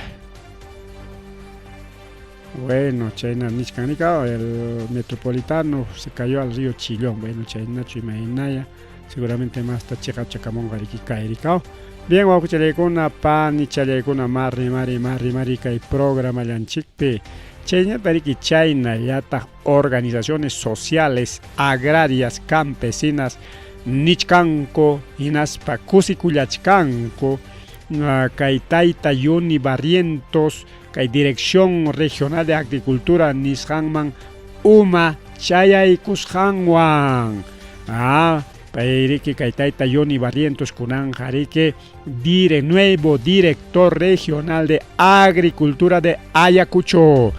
bueno chayna nishkan rika el metropolitano se cayó al río Chillón bueno chaynachu imaynaya seguramente más ta chiqapchakamunqa riki kay rikao bien wawqichalaykuna panichalaykuna mari kay programa llanchikpi chayñata riki chaynallataq organizaciones sociales agrarias campesinas nichkanku hinaspa kusikullachkanku kay tayta Yoni Barrientos kay Dirección Regional de Agricultura nisqanman uma chayaykusqanwan payriki kay tayta Yoni Barrientos kunanja riki nuevo director regional de Agricultura de Ayacucho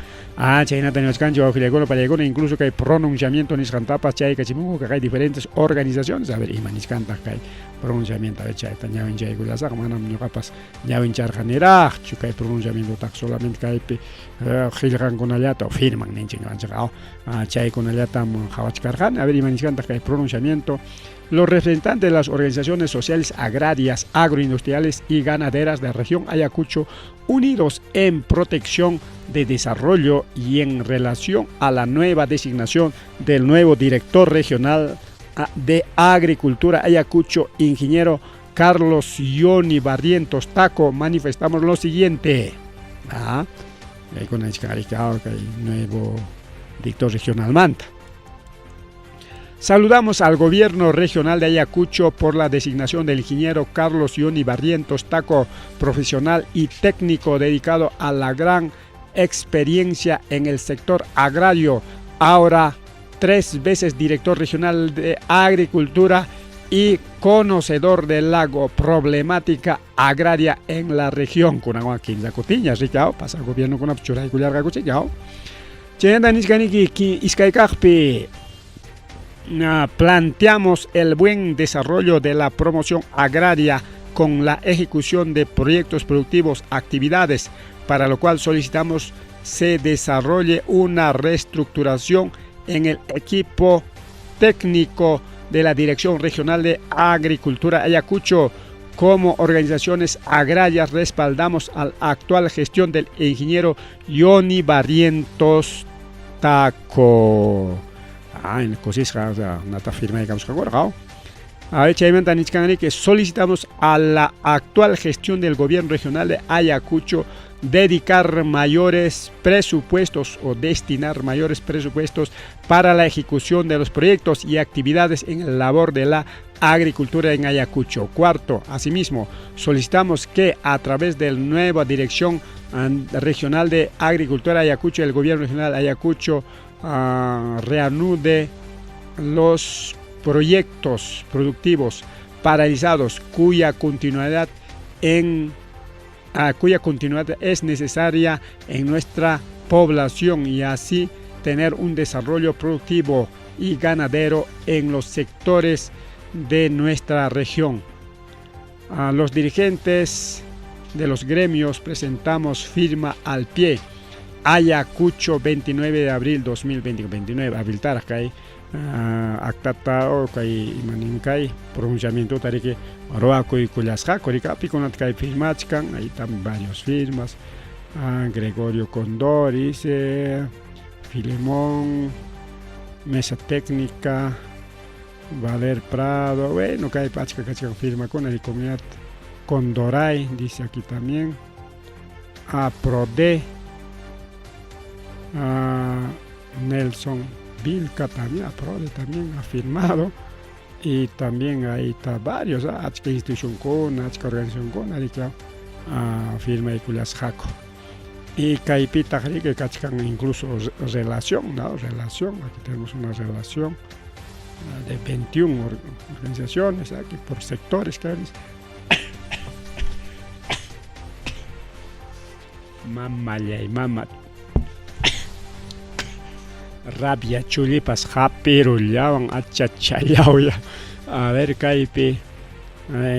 chaynata niwachkanchik wawqillaykuna pallaykuna incluso kay pronunciamiento nisqantapas chay kachimunku kay diferentes organizaciones a ver ima nisqantaq kay pronunciamiento chayta ñawinchaykullasaqa manam ñuqapas ñawincharqaniraqchu kay pronunciamiento tak solamente kaypi qillqankunallata o firman ninchik ñuqanchik chaykunallatam qhawachkarqani a ver ima nisqantaq kay pronunciamiento. Los representantes de las organizaciones sociales agrarias, agroindustriales y ganaderas de la región Ayacucho, unidos en protección de desarrollo y en relación a la nueva designación del nuevo director regional de Agricultura Ayacucho, ingeniero Carlos Yoni Barrientos Taco, manifestamos lo siguiente. Con el nuevo director regional Manta. Saludamos al gobierno regional de Ayacucho por la designación del ingeniero Carlos Yoni Barrientos Taco, profesional y técnico dedicado a la gran experiencia en el sector agrario, ahora 3 veces director regional de Agricultura y conocedor de la problemática agraria en la región. Kunahuakin la cotiña, ricao, pasa el gobierno con apchura y culiar gacuchicao. Chenda niskaniki iskaikakpi. Planteamos el buen desarrollo de la promoción agraria con la ejecución de proyectos productivos, actividades, para lo cual solicitamos se desarrolle una reestructuración en el equipo técnico de la Dirección Regional de Agricultura Ayacucho. Como organizaciones agrarias respaldamos a la actual gestión del ingeniero Yoni Barrientos Taco. En cosas nata firma digamos que solicitamos a la actual gestión del gobierno regional de Ayacucho dedicar mayores presupuestos o destinar mayores presupuestos para la ejecución de los proyectos y actividades en la labor de la agricultura en Ayacucho. Cuarto, asimismo, solicitamos que a través de la nueva Dirección Regional de Agricultura Ayacucho, el gobierno regional de Ayacucho reanude los proyectos productivos paralizados cuya continuidad es necesaria en nuestra población y así tener un desarrollo productivo y ganadero en los sectores de nuestra región. A los dirigentes de los gremios presentamos firma al pie. Ayacucho, 29 de abril 2029. Abril tarakay actata o kay imaninkay pronunciamiento tarike roaco y culasja coricapi con kay firmachkan. Ahí están varios firmas. Gregorio Condoris, Filemón, Mesa Técnica, Valer Prado, bueno, que hay pacha firma con el comunidad Condoray, dice aquí también. Prode, Nelson Vilca también, Prode también ha firmado. Y también ahí está varios, HK institución con, HK organización con, ahí está firma y culas jaco. Y Caipita que cachcan incluso relación, ¿no? Relación, aquí tenemos una relación de 21 organizaciones aquí por sectores, claro. Mamaya y mamá. Rabia chulipas japirullaban achachayao ya. A ver, Caipi.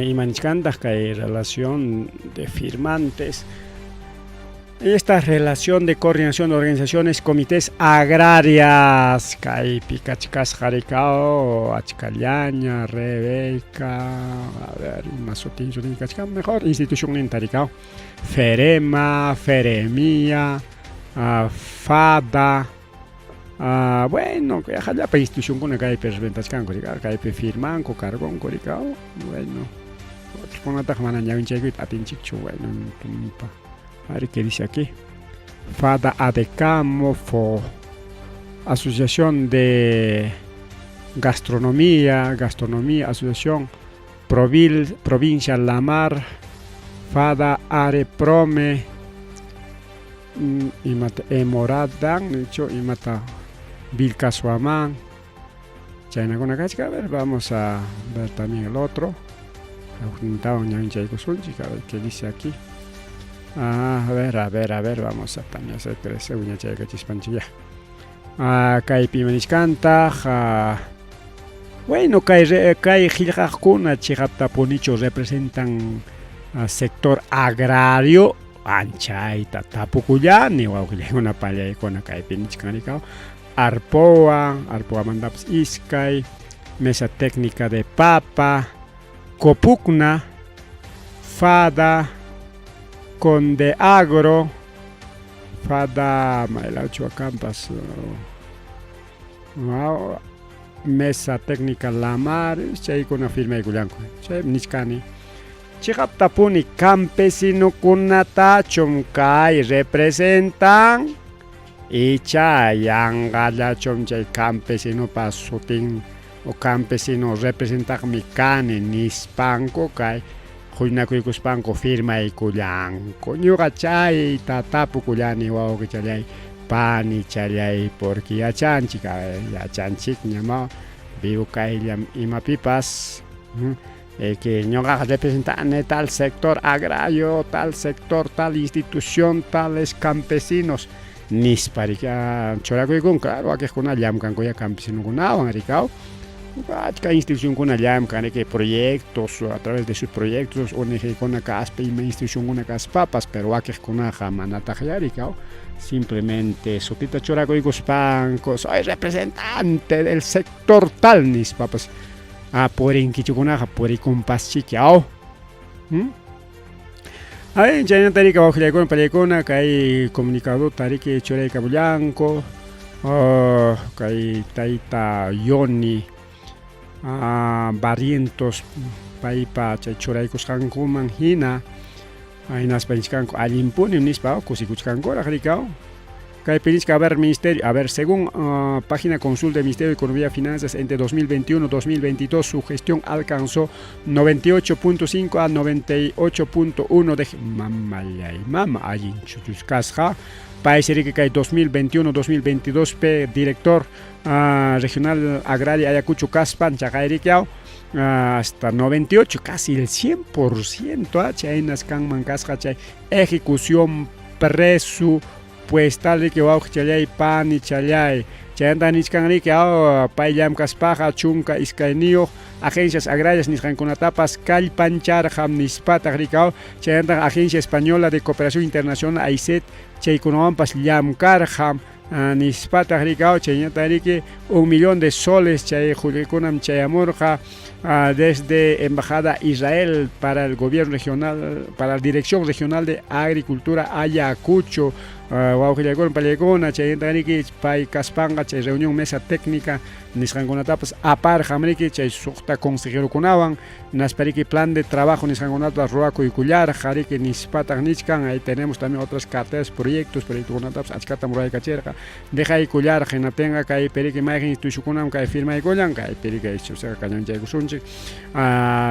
Y manchcantas que hay relación de firmantes. Esta relación de coordinación de organizaciones, comités agrarias, Caipi, Cachicas, Jaricao, Achcaliaña, Rebeca, a ver, Mazotín, mejor, institución en Taricao, Ferema, Feremía, Fada, bueno, que ya para institución con el Caipi, Ventascan, Caipi, Firman, Cocargón, Coricao, bueno, con la tajmana ya un cheque, Atinchichu, bueno, a ver qué dice aquí. Fada Adecamofo, Asociación de Gastronomía, Asociación Provincia Lamar, Fada Areprome, Imata Emoradan, hecho Imata Vilcasuamán, China con acá, a ver, vamos a ver también el otro. A ver qué dice aquí. A ver, vamos a también hacer crecer una chica chispanchilla. Caipi maniscanta, bueno, Kai Giljakuna, Chigapta Ponicho representan sector agrario, Anchay, Tatapucuyani, o una palla y con Caipi Nichcanicao, Arpoa Mandaps Iscay, Mesa Técnica de Papa, Copucna, Fada, Conde Agro, Fada Mailaucho Campas, Mesa Técnica Lamar, Chay con una firma de Gulanco, Chay Nichcani, Chigaptapuni Campesino Kunata Chomkai representan y Chayangala Chomchay Campesino Pasutin o Campesino representan Mikane Nispanco Kai. Huinakuikuspanco firma y cuyanco. Nyugachay, tatapu cuyani, wow, que chalay, pani chalay, porque ya chanchica, ya chanchic, ñama, vivo caillam y mapipas, que ñoga representan tal sector agrario, tal sector, tal institución, tales campesinos, nisparica, choracuicun, claro, aquí es con una llamcan, cuya campesino con agua, ricao. Achka institución kuna llam que proyectos a través de sus proyectos ONG kuna caspa y institución kuna caspapas pero aquí kuna manata yarikao simplemente sotita choraco y guspanco soy representante del sector tal nis papas por en kichukuna por y compasikiao ay ya tarika bajle con pelekona kai comunicado tarike chorai blanco kai taita yoni barrientos paipa choraikus kankuman hina ainas paniskanko alimpuni nispa kusikuchkanko rajrikao kai penisca ver ministerio a ver según página consul del Ministerio de Economía y Finanzas entre 2021-2022 su gestión alcanzó 98.5 a 98.1 de mama allí chuchuscasja país que cae 2021-2022 p director regional agraria Ayacucho Caspan Chagairikiao hasta 98 casi el 100% chainas kanman kasja chay ejecución presupuestal que va chalay pan y chalay chayanta niskanri que payam kaspaja chunka iskainio agencias agrarias niskankunatapas kallpancharjam nispata rikao chayanta agencia española de cooperación internacional AICET chaykunawanpas llamkarjam nispata rikao chayanta riki 1 millón de soles chay julikunam chayamurja desde Embajada Israel para el gobierno regional, para la Dirección Regional de Agricultura Ayacucho, Guaujillagon, Palegona, Chayentaniki, Pai Caspanga, Chay Reunión Mesa Técnica, Nisrangonatapas, Apar, Jamriki, Chay Sukta Consejero Kunawan, Nasperiki Plan de Trabajo, Nisrangonatas, Roaco y Cullar, Jariki, Nispata, Nichkan, ahí tenemos también otras carteras, proyectos Konatapas, Achkata Muray Cacherca, Deja y Cullar, Genatenga, Kai Periki Magen, Tuchukunam, Kai Firma y Goyan, Kai Periki, Chuseka, Cañón Chaygusun,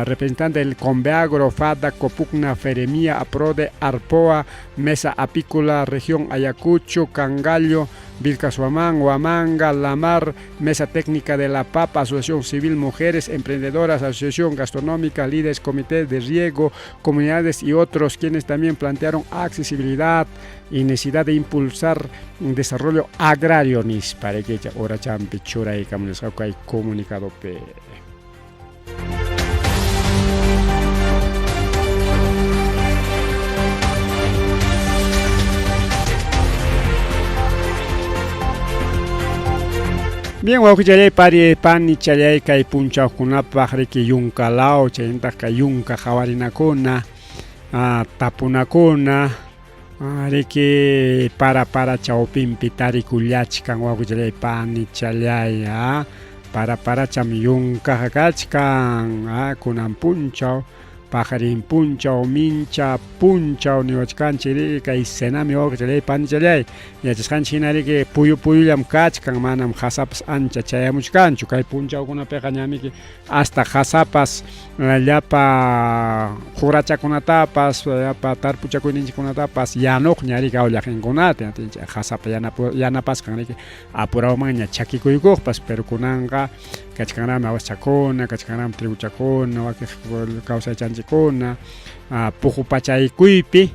representante del Conveagro, Fada, Copugna, Feremía, Aprode, Arpoa, Mesa Apícola, Región Ayacucho, Cangallo, Vilcasuamán, Huamanga, Lamar, Mesa Técnica de la Papa, Asociación Civil Mujeres Emprendedoras, Asociación Gastronómica, Líderes, Comité de Riego, Comunidades y otros quienes también plantearon accesibilidad y necesidad de impulsar un desarrollo agrario para que ahora champi chura y comunicado pe. Bien, guauchalay pari pani chalay kai puncha kunapa riki yunka lao chayenta kai yunka jawarinakuna tapunakuna riki para chaupimpi tari kullachkan guauchalay pani chalay para cham yunka hakachkan kunan punchao pajarin punchao mincha punchao niwachkanchiri kai senami guauchalay pani chalay yachasqanchinari que puyu lam kachkan manam hasapas ancha chayamuchkanchu kay punchawkunapiqa ñamiki hasta hasapas llapa jurachakunatapas llapa tarpuchakuyninchikkunatapas yanuq ñari kawllaqinkunata hasapa yanapasqanriki apurawmanña chakikuykuqpas pero kunanqa kachkanrami awachakuna kachkanrami triguchakuna wakiq kawsaychanchikuna puqu pachaykuypi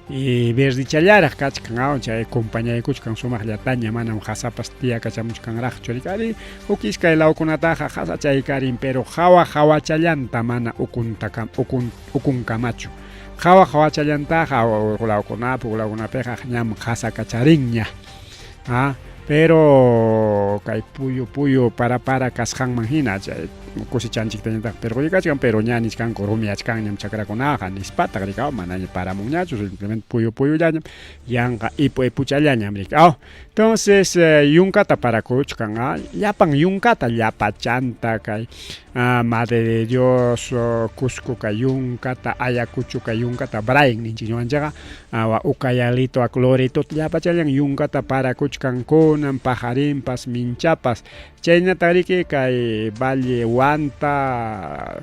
y verdichallaraq kachkan chay compañaykuchkan sumaqllataña manam hasapas tiyakachamuchkanraq churikari ukiskay lawkunataqa hasachaykarin pero hawachallanta mana ukunkamachu hawachallantaqa lawkunapiqa ñam hasakacharinña pero kay puyu para kasqanman hina chay kusichanchiktañataq perjudicachkan pero ña niskanku rumiachkan ñam chakrakunaqa nispata rikaw mana paramunñachu simplemente puyullañam yanqa ipuchallañam rikaw entonces yunkata parakuchkan llapan yunkata llapachanta kay Madre de Dios Cusco kay yunkata Ayacucho kay yunkata Brain ninchikñuwanchaqa ukayalito clorito llapachallan yunkata parakuchkan kunan pajarimpas minchapas chayñata riki kay valle Huanta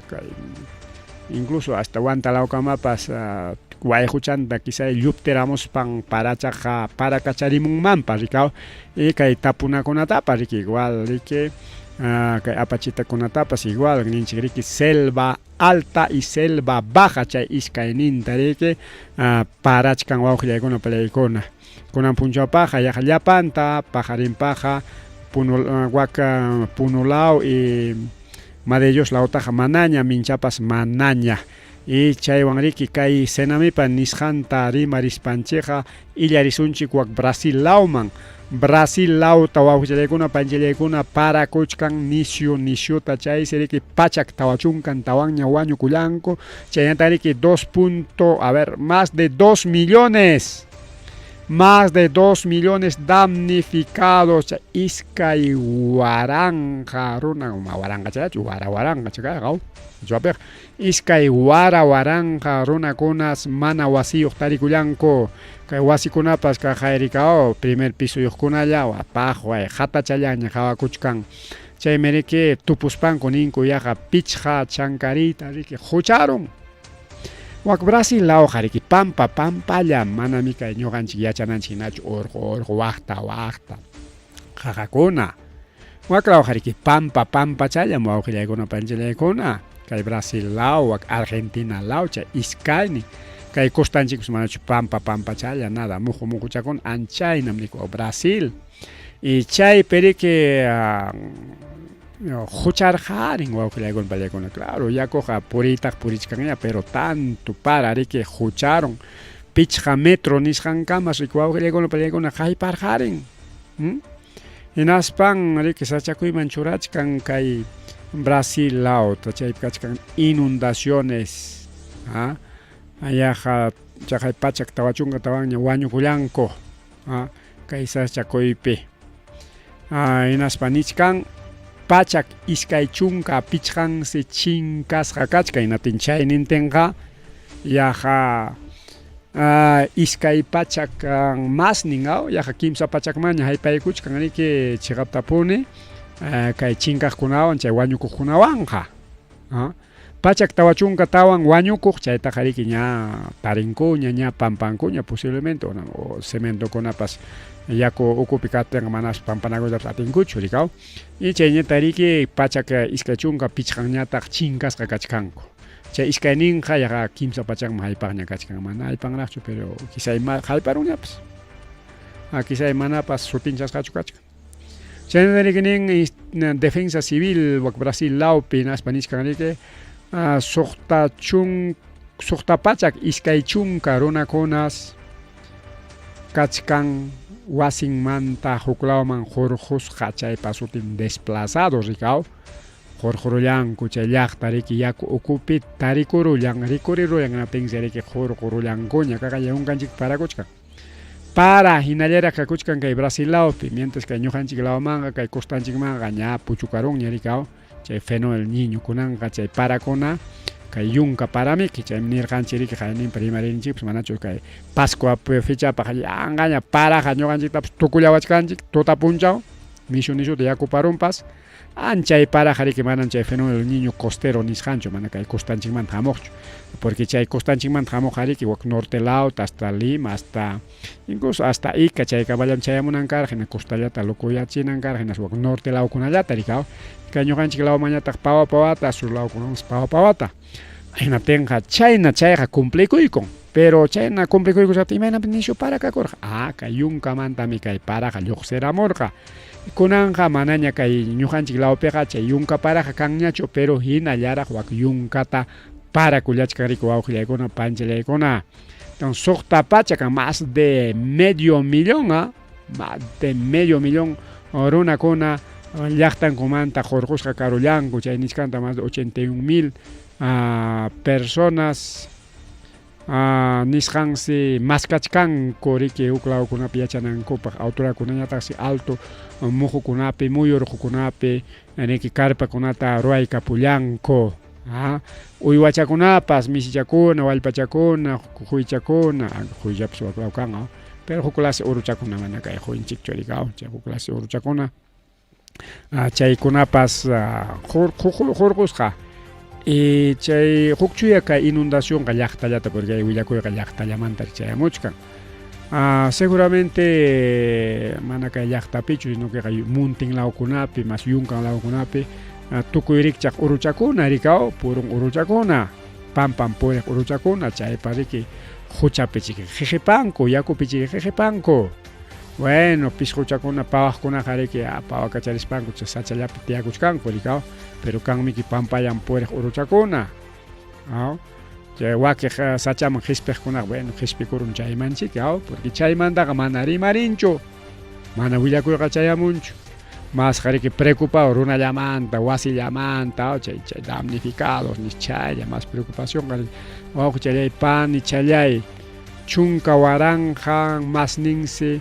incluso hasta Huanta Laucamapas guayjuchanta quizá llupteramos pan para kacharimunmanpa rikaw y kay tapunakunatapas riki igual riki kay apachitakunatapas igual ninchik riki selva alta y selva baja chay iskayninta riki parachkan wawqillaykuna palaykuna kunan punchawpaqa llapanta pajarinpaqa waka punulao y ma de ellos la otaja manaña minchapas manaña y chaywanriki kay senamipa nisqanta rimarispancheqa illarisunchik wak Brasil lauman Brasil lauta wawqillaykuna panchillaykuna parakuchkan nishuta chay siriki pachak tawachunkan tawanña wañukullanku chayñatariki más de 2 millones más de 2 millones damnificados iskay waranja runa waranga chachu waranga chakaw Joaper iskay waranga runakunas mana wasiyuq tarikullanku kay wasikunapas kajayrikao primer piso yuqkunalla wapaq hatachallaña hawakuchkan chaymiriki tupuspanku ninku yaqa pichqa chankarita riki hucharon wak Brasil lao qariki pampalla manami kay ñuqanchik yachananchik hinachu urqu waqta qaqakuna wak lao qariki pampa challam wawqillaykuna panchillaykuna kay Brasil lao wak Argentina lao chay iskayni kay costanchik manachu pampa challa nada muju chakun anchaynam niku Brasil y chay periki hucharjarin wawqillaykuna pallaykuna claro yakuqa purichkanña pero tanto para riki hucharon pichqa metro nisqankamas riki wawqillaykuna pallaykuna qayparjarin hinaspan riki sachakuyman churachkan kay Brasil lao chay kachkan inundaciones ayaqa chaqay pachak tawachunqa tawanña wañukullanku kay sachakuypi hinaspan nichkan pachak iskay chunka pichqansi chinkasqa kachka hinatin chay nintinqa yaqa iskay pachak masnin yaqa kimsa pachakmaña haypaykuchkan riki chiqaptapuni kay chinkaqkunawan chay wañukuqkunawanqa pachak tawachunka tawan wañukuq chaytaqa riki ña tarinkuña ña pampankuña posiblemente o cementokunapas yaku ukupi katinqa manas pampanakullapas atinkuchu rikaw y chayñata riki pachak iskay chunka pichqanñataq chinkasqa kachkanku chay iskayninqa yaqa kimsa pachakman haypaqña kachkan mana haypanraqchu pero kisay hayparunñapas kisay manapas sutinchasqachu kachkan chayñata riki nin defensa civil wak Brasil laupi hinaspa nishkan riki suqta pachak iskay chunka runakunas kachkan wasinmanta huklawman hurqusqa chaypa sutin desplazados rikaw hurqurullanku chay llaqta riki yaku ukupi rikurirullanaptinsi riki hurqurullankuña kaqa yayunkanchik parakuchkan para hinallaraq kakuchkan kay Brasil lawpi mientras kay ñuqanchik lawmanqa kay costanchikmanqa ña puchukarunña rikaw chay fenómeno niño kunanqa chay parakuna kay yunka paramiki chay nirqanchik riki haynin primarinchikpas manachu kay Pascua fechapaq yanqaña paraqa ñuqanchiktapas tukullawachkanchik tuta punchaw nishuta yakuparunpas anchay paraqa riki manan chay fenómeno niño costero nisqanchu mana kay costanchikmanta hamuqchu porque chay costanchikmanta hamuqa riki wak norte lauta hasta Lima incluso hasta Ica chay kaballam chayamunankarqa hina costallata lukuyachinnankarqa hinas wak norte lawkunallata rikaw kay ñuqanchik lawmañataq pawata sur lawkunapas pawata hinatinqa chayqa cumplikuyku pero chayna cumplikuykusaptin imaynapi nishu para kakurqa kay yunkamantami kay paraqa lluqsiramurqa kunanqa manaña kay ñuqanchik lawpiqa chay yunka paraqa kanñachu pero hinallaraq wak yunkata parakullachkan riki wawqillaykuna panchillaykuna entonces suqta pachaqa más de medio millón runakuna llaqtankumanta hurqusqa karullanku chay niskanta más de 81,000 personas nisqansi maskachkanku riki huk lawkunapi yachanankupaq autoridadkunañataqsi alto mujukunapi muy urqukunapi riki karpakunata ruwaykapullanku uywachakunapas misichakuna wallpachakuna huychakuna huyllapas waklaw kan pero huk clase uruchakuna mana kay huyinchikchu rikaw chay huk clase uruchakuna chaykunapas hurqusqa y chay hukchuya kay inundacionqa llaqtallata porque kay willakuyqa llaqtallamanta chayamuchkan seguramente mana kay llaqtapichu sino que kay muntin lawkunapi mas yunkan lawkunapi tukuy rikchaq uruchakuna rikaw purun uruchakuna pampan puriq uruchakuna chaypa riki huchapichiki jejepanku yakupichiki jejepanku Bueno, pisquchakuna pawaqkuna qariki pawakacharispanku sachallapi tiyakuchkanku rikaw, pero kanmiki pampayan puriq uruchakuna. Chay wakiq sachaman hisp'aqkunaqa bueno hisp'ikurun chaymanchik, porque chaymantaqa mana rimarinchu, mana willakuyqa chayamunchu. Mas qariki preocupado runallamanta, wasillamanta, chay damnificados ni chaylla mas preocupación qarin. Wawqi chayllay pani chayllay chunka waranja masninsi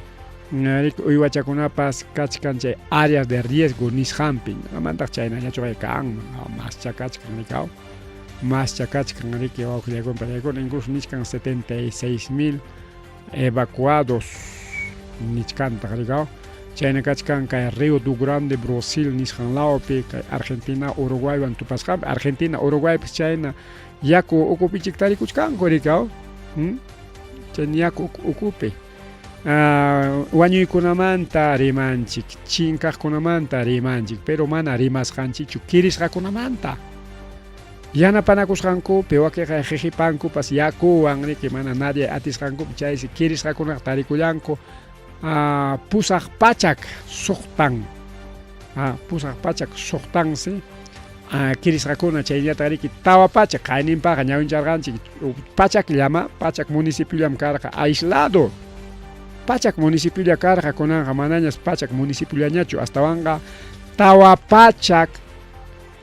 uywachakunapas kachkan chay áreas de riesgo nisqanpi mantak chaynallachu kanman mas chakachkan rikaw mas chakachkan riki wawqillaykuna incluso niskan 76,000 evacuados nichkantaq rikaw chayna kachkan kay Rio do Grande Brasil nisqan lawpi kay Argentina Uruguaywan tupasqanpi Argentina Uruguaypis chayna yaku ukupichik tarikuchkanku rikaw chayna yaku ukupi wañuykunamanta rimanchik chinkaqkunamanta rimanchik pero mana rimasqanchikchu kirisqakunamanta yanapanakusqankupi wakiqa qiqipankupas yakuwan riki mana nadie atisqankupi chaysi kirisqakunaqa tarikullanku pusaq pachak suqtan pusaq pachak suqtansi kirisqakuna chayllata riki tawa pachak qayninpaqa ñawincharqanchik pachak llama pachak municipio karqa aislado Pachak municipio karqa kunanqa manañas Pachak municipio ñachu astawanqa tawa pachak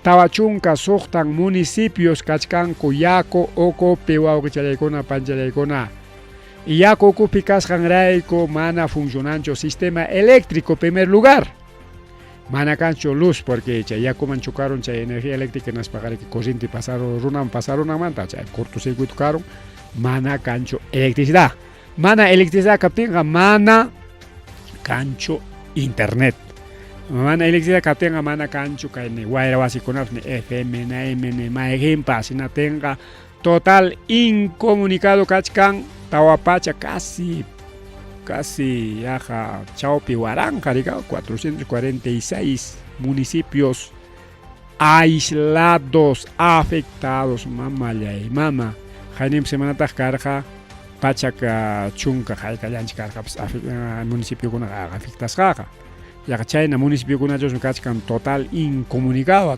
tawa chunka suqtan municipios kachkanku yaku ukupi wawqichallaykuna panchallaykuna yaku ukupi kasqanrayku mana funcionanchu sistema eléctrico primer lugar mana kanchu luz porque chay yakuman chukaron chay energía eléctrica naspaqariki corriente pasarunamanta chay cortocircuito karon mana kanchu electricidad mana electricidad kaptinqa mana kanchu internet mana electricidad kaptinqa mana kanchu kayni wayra wasikunapas ni FM ni AM ni mayqinpas sinatinqa total incomunicado kachkan tawapacha casi yaqa chawpi waranqa rikaw 446 municipios aislados afectados mamallay mama haynim semanataq karqa Pachak chunka haykallanchik karqapas municipiokunaqa afectasqaqa yaqa chayna municipiokunachus kachkan total incomunicado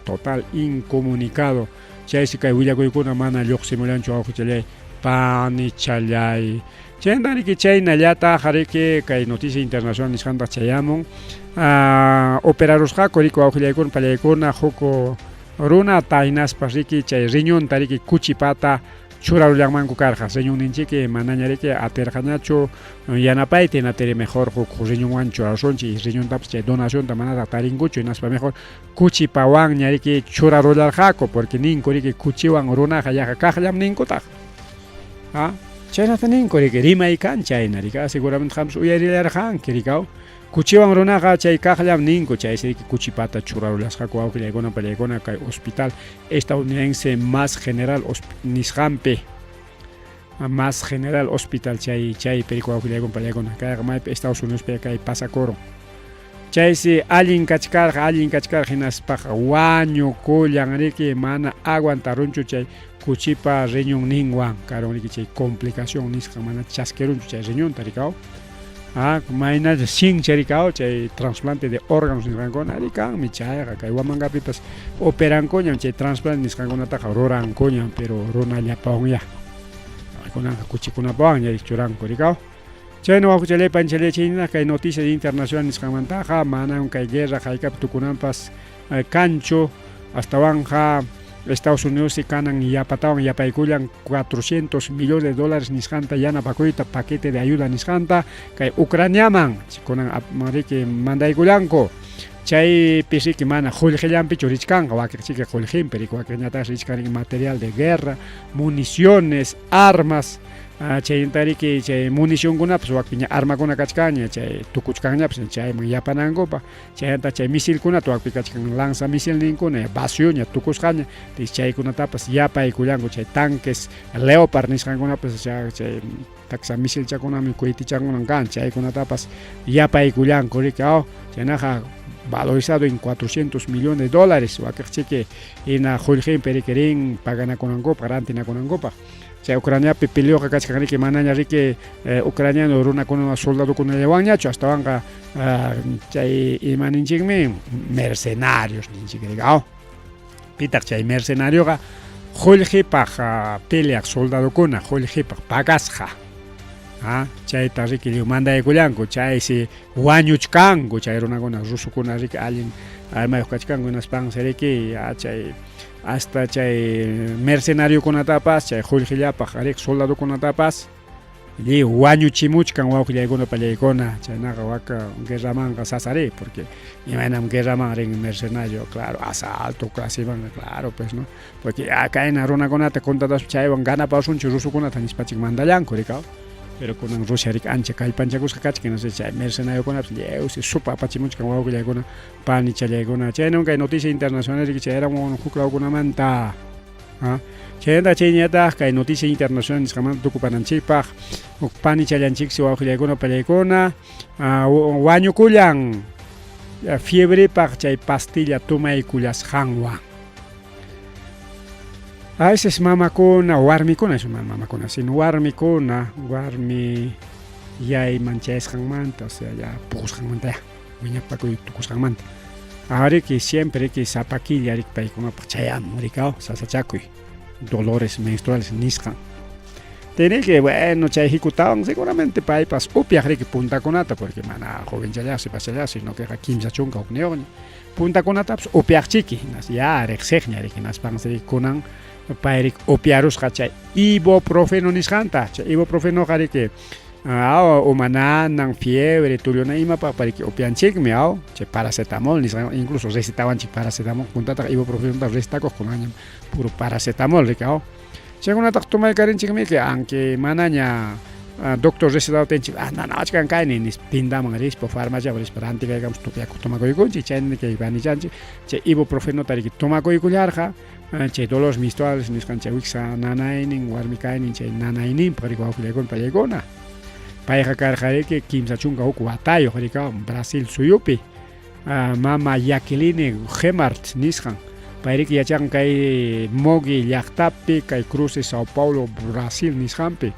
chaysi kay willakuykuna mana lluqsimulanchu wawqichallay pani challay chaynariki chaynallataq riki kay noticia internacional nisqantaq chayamun operarusqaku riki wawqillaykuna pallaykuna huk runa taynaspas riki chay riñonta riki kuchipata churarullanmanku karqa riñonninchiki manaña riki atirqañachu yanapaytin atiri mejor huk riñonwan churarishunchik riñontapas chay donacionta manataq tarinkuchu hinaspa mejor kuchipawan riki churarullarqaku porque ninku riki kuchiwan runaqa yaqa kaqllam ninkutaq chaynata ninku riki rimay kan chayna riki seguramente qampas uyarillarqanki rikaw kuchiwan runaqa chay kaqllam ninku chaysi riki kuchipata churarullasqaku wawqillaykuna pallaykuna kay hospital estadounidense más general nisqanpi más general hospital chay perico wawqillaykuna pallaykuna kayqa maypi Estados Unidospi kay pasakurun chaysi allin kachkarqa hinaspaqa wañukullan riki mana aguantarunchu chay kuchipa riñonninwan karon riki chay complicación nisqa mana chasquirunchu chay riñonta rikaw mayna sincha rikaw chay trasplante de órganos nisqankuna rikanmi chayqa kay wamankapipas operankuñan chay trasplante nisqankunataqa rurankuñan pero runallapawanlla kunanqa kuchikunapawan churanku rikaw chayna wawqichalay panchalay chayna kay noticias internacional nisqanmantaqa manan kay guerra haykapi tukunanpas kanchu astawan Estados Unidos y kanan yapatawan yapaykullan $400 millones nisqanta yanapakuyta paquete de ayuda nisqanta kay Ucraniaman kunan riki mandaykullanku chay pisiki mana qullqillanpichu richkanqa wakiqchiki qullqinpi riki wakiqñataq richkan material de guerra municiones armas chayta riki chay municionkunapas wakpiña armakuna kachkaña chay tukuchkanñapas chayman yapanankupa chayanta chay misilkunata wakpi kachkan lanza misil ninkuna vasioña tukusqaña chaykunatapas yapaykullanku chay tanques Leopard nisqankunapas chay taksa misil chakunami cohetichankunan kan chaykunatapas yapaykullanku riki chaynaqa valorizado en $400 millones wakiqchiki hina qullqinpi riki rin paganakunankupa rantinakunankupa chay Ucraniapi peleoqa kachkanriki manaña riki ucraniano runakuna soldadokuna llawanñachu ashtawanqa chay imaninchikmi mercenarios ninchik rika pitaq chay mercenarioqa qullqipaq peleaq soldadokuna qullqipaq pagasqa chayta riki mandaykullanku chaysi wañuchkanku chay runakuna rusukuna riki allin armayuq kachkanku hinaspansi riki chay hasta chay mercenariokunatapas chay qullqillapaq riq soldadokunatapas wañuchimuchkan wawqillaykuna pallaykuna chaynaqa waka guerramanqa sasari porque imaynam guerraman rin mercenario claro asalto casiman claro pues no porque kayna runakunata contratas chaywan ganapasunchu rusukunata nispachik mandallanku rikaw pero kunan Rusiarik ancha kallpanchakusqa kachkan no sé chay mercenariokunapas llewsi supa apachimuchkan wawqillaykuna panichalyaykuna chaynaman kay noticia internacional riki chayramun huk lawkunamanta chayanta chayñataq kay noticia internacional nisqamanta tukupananchikpaq huk panichallanchiksi wawqillaykuna pallaykuna wañukullan fiebrepaq chay pastilla tumaykullasqanwan a veces mamakuna warmikuna mamakuna sino warmi yay manchayasqanmanta o sea ya puqusqanmanta wiñapakuy tukusqanmanta ariki siempre que sapakilla rik paykunapaq chayamun rikaw sasachakuy dolores menstruales nisqan tiene que bueno chay hikutawan seguramente paypas upiaq riki puntakunata porque mana jovenchallasi pasallasi no que kimsa chunka hukniyuqña puntakunatapas upiaqchiki hinas ya riqsiqña riki hinaspansi kunan payrik upiarusqa chay ibuprofeno nisqanta chay ibuprofenoqa riki umananan fiebre tulluna imapaq pariki upianchikmi chay paracetamol nisqa incluso recetawanchik paracetamol kuntataqa ibuprofenota recetakuq kunañam puro paracetamol riki chaykunataq tumaykarinchikmi que aunque manaña doctor recetawtinchik nanawachkan kayni nis tindaman rispa farmacia rispa rantikaykamus tupiakuq tumakuykunchik chaymi kay vanichanchik chay ibuprofenota riki tumakuykullarqa chay dolores menstruales nisqan chay wiksa nanaynin warmi kaynin chay nanayninpaq riki wawqillaykuna pallaykuna payqa karqa riki kimsa chunka huk watayuq riki Brasil suyupi mama Jacqueline Gemart nisqan pay riki yachan kay Mogi llaqtapi kay Cruces Sao Paulo Brasil nisqanpi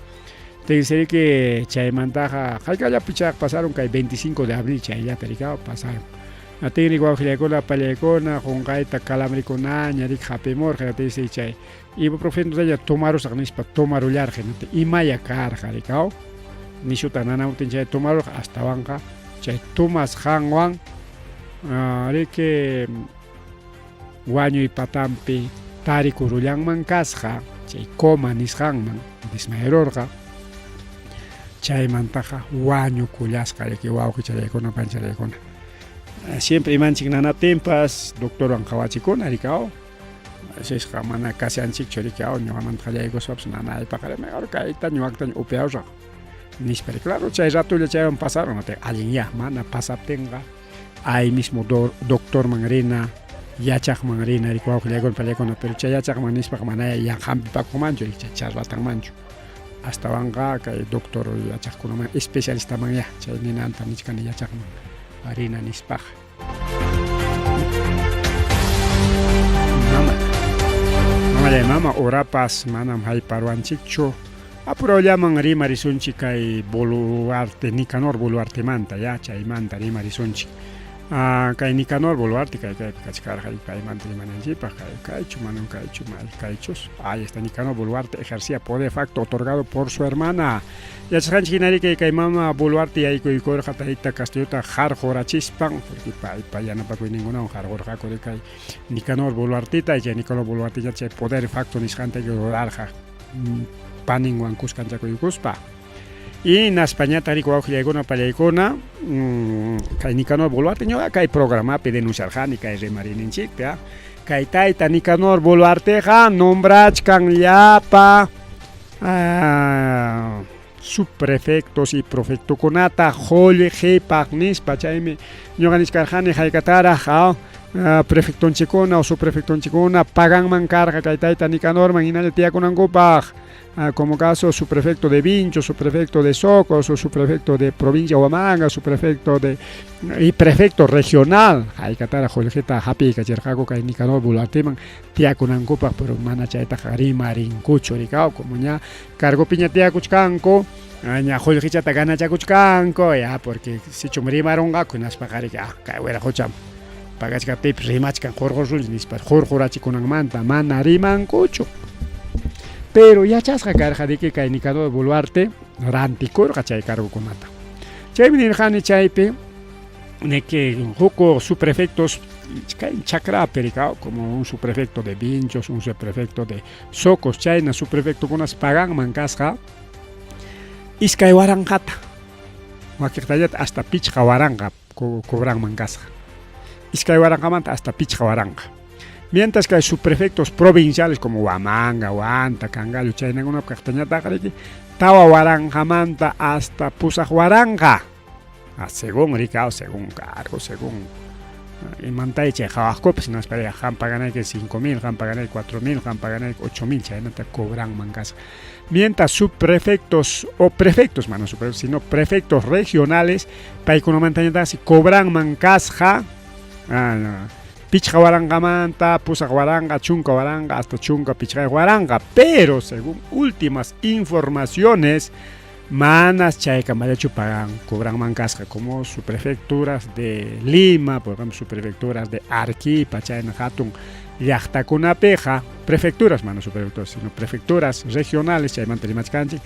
tinsiriki chaymantaqa hayk'allapi chayqa pasaron kay 25 de abril chayllata riki pasaron atinrik wawqillaykuna pallaykuna qunqayta calamrikunaña rik hapimurqa tinsi chay ibuprofenotalla tomarusaq nispa tomarullarqa imaya karqa riki nishuta nanawtin chay tomarurqa astawanqa chay tomasqanwan riki wañuy patampi tarikurullanman kasqa chay coma nisqanman dismayarurqa chaymantaqa wañukullasqa riki wawqichalyaykuna panchalaykuna siempre imanchik nanatinpas doctorwan qhawachikuna riki sisqa mana kasianchikchu riki ñuqamanta qallaykuspapas nanaypaqa mejor kayta ñuqaktaña upiawraq nispari claro chay ratulla chaywan pasaron allin ya mana pasaptinqa ay mismo doctorman rina yachaqman rina riki wawqillaykuna pallaykuna pero chay yachaqman nispaqa mana hampipakuqmanchu riki chay charlatanmanchu astawanqa kay doctor yachaqkunaman especialistaman chay ninanta nichkani yachaqman rina nispaqa mama urapas manam hayparwanchikchu apurallaman rimarisunchik kay Boluarte Nicanor Boluartemanta chaymanta rimarisunchik kay Nicanor Boluarte kaypi kachkarqa kaymanta rimananchikpaq kaychu manam kaychu mal kaychus ahí está Nicanor Boluarte ejercía poder facto otorgado por su hermana yachaqanchik hinariki kay mama Boluarte yaykuykurqa tayta Castellota qarqurachispan porque pay yanapakuy ningunawan qarqurqaku kay Nicanor Boluartita chay Nicanor Boluarte chay poder facto nisqanta rurarqa paninwan kuskanchakuykuspa y na Españata riki wawqillaykuna pallaykuna kay Nicanor Boluarte ñuqa kay programapi denunciarqani kay rimarininchikpi kay tayta Nicanor Boluarteqa nombrachkan llapa subprefectos y prefectokunata qullqipaq nispa chaymi ñuqa niskarqani hayk'ataraq prefectonchikuna o subprefectonchikuna paganman karqa kay tayta Nicanorman hinalla tiyakunankupaq, como caso subprefecto de Vincho, subprefecto de Socos, o subprefecto de provincia Huamanga, subprefecto de y prefecto regional, hay katara joljeta hapi kachirqaku kay Nicanor Boluarteman tiyakunankupaq, pero mana chayta rima rinkuchu rikao, como ña cargo piña tiyakuchkanku ña joljechata ganachakuchkanku, ya porque si chumrimaronqa kunaspaqariqa kay wera hocham pagachka tip rimachkan jorjorul nispa jorjorachikunanmanta mana rimankuchu. Pero yachasqa karqa de que kay Nicanor Boluarte rantikurqa chay cargokunata. Chaymi nirqani chaypi de que huko subprefectos kay chakrapi rikao, como un subprefecto de Vinchos, un subprefecto de Socos, chayna subprefectokunas paganman kasqa iskay waranqata wakiqtallata hasta pichqa waranqa cobranman kasqa. Iskay waranqamanta hasta pichqa waranqa. Mientras que hay subprefectos provinciales como Huamanga, Huanta, Cangallo, Chaynanguna, Castañata, Tawa Waranjamanta hasta Pusaq Waranga. Según Ricao, según cargo, según. Y Mantaiche, Jabascopes, no espera, Jampa gané que 5.000, Jampa gané 4.000, Jampa gané 8.000, Chaynata cobran mancas. Mientras subprefectos o prefectos, mano, subprefectos, sino prefectos regionales, Paicunomantañata, si cobran mancasja. Pichqa waranqamanta, Pusaq waranga, Chunka waranga, hasta Chunka Pichqa waranga, pero según últimas informaciones, manas chayka mayachu pagan, cobran mancasca, como subprefecturas de Lima, por ejemplo, subprefecturas de Arequipa, chayna hatun llaqtakunapiqa, prefecturas, manos subprefecturas, sino prefecturas regionales, chaymanta rimachkanchik,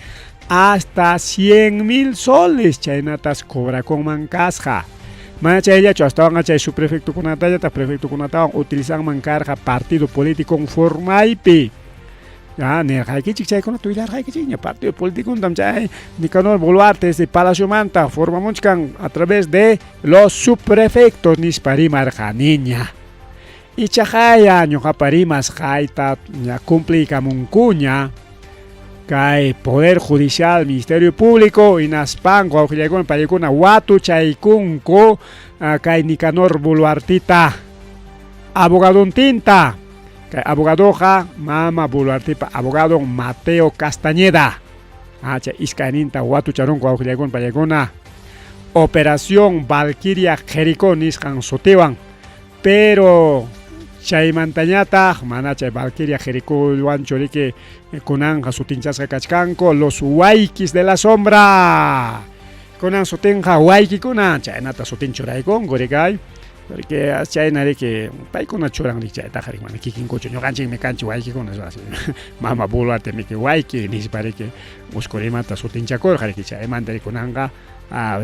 hasta 100.000 soles chaynatas cobra con mancasca. Mana chayllachu hasta ahora chay subprefecto kunatallata prefecto kunatawan utilizan mankarqa partido político formaypi. Ya nerqaykichik chaykuna tuyarqaykichik ña partido político tam chay Nicanor Boluarte desde Palacio Manta formamunchkan a través de los subprefectos nispa rimarqaniña. Y chaqaya ñuqapa rimasqayta ña cumplikamunkuña kay Poder Judicial, Ministerio Público, inaspanko awqillaykuna paykuna watu chaykunku kay Nicanor Boluartita abogadontinta kay abogadoqa mama Boluartipa abogado Mateo Castañeda chay iskayninta watu charunku awqillaykuna paykuna Operación Valquiria Jericó nisqan sutiwan, pero chaymantañataq mana chay Valquiria Jericó wanchuriki kunanja sutinchasqa kachkanku los Huayquis de la Sombra, kunan sutinqa Huayquikuna chaynata sutin churaykunku rikay, porque chaynariki paykuna churanrik chaytaqa rik mana kikinkuchu ñuqanchikmi kanchik Huayquikuna así mama Boluarte miki Huayqui nispariki uskurimanta sutinchakurqa riki chaymanta rikunanqa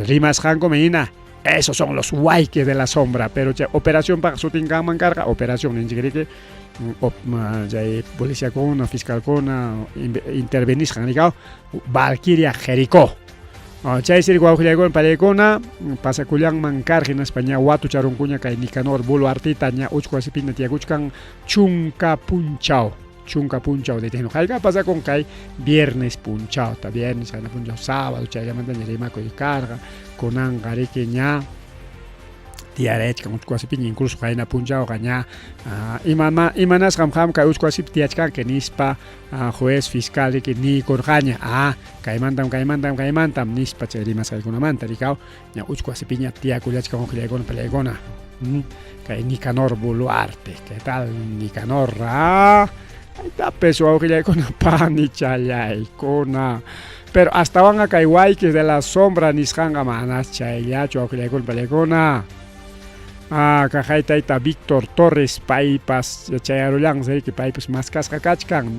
rimasqanku mina. Esos son los Huayquis de la Sombra, pero operación para sutinkaman carga, operación en que policía con fiscal con intervenís hanigao Valquiria Jericó. Chay sir guaujillagon parekona pasa kulang mancar en España watu charunkuña kay Nicanor Boluartita ña uchkuasipina tiaguchkan chunka punchao de teno jaiga pasa con kay viernes punchao, ta viernes kana punchao sábado chay llaman de rima con carga con angareke ña tiarech kan uchkuasipin incluso kaina punchao kaña imanas ham kay uchkuasip tiachkan que nispa juez fiscal que ni korjaña kaymantam nispa chay rimas kaykunamanta rikao ña uchkuasipiña tiakulach kan ojillaygon pelegona kay Nicanor Boluarte. ¿Qué tal Nicanor? Ahí está peso ojilllaykuna pani chayaykuna. Pero hasta van a kay Huayquis de la Sombra nisqanqa manas chayllachu ojilllaykuna pelegona. Kajaytayta Víctor Torres paypas chayarullan seriki paypas maskasqa kachkan.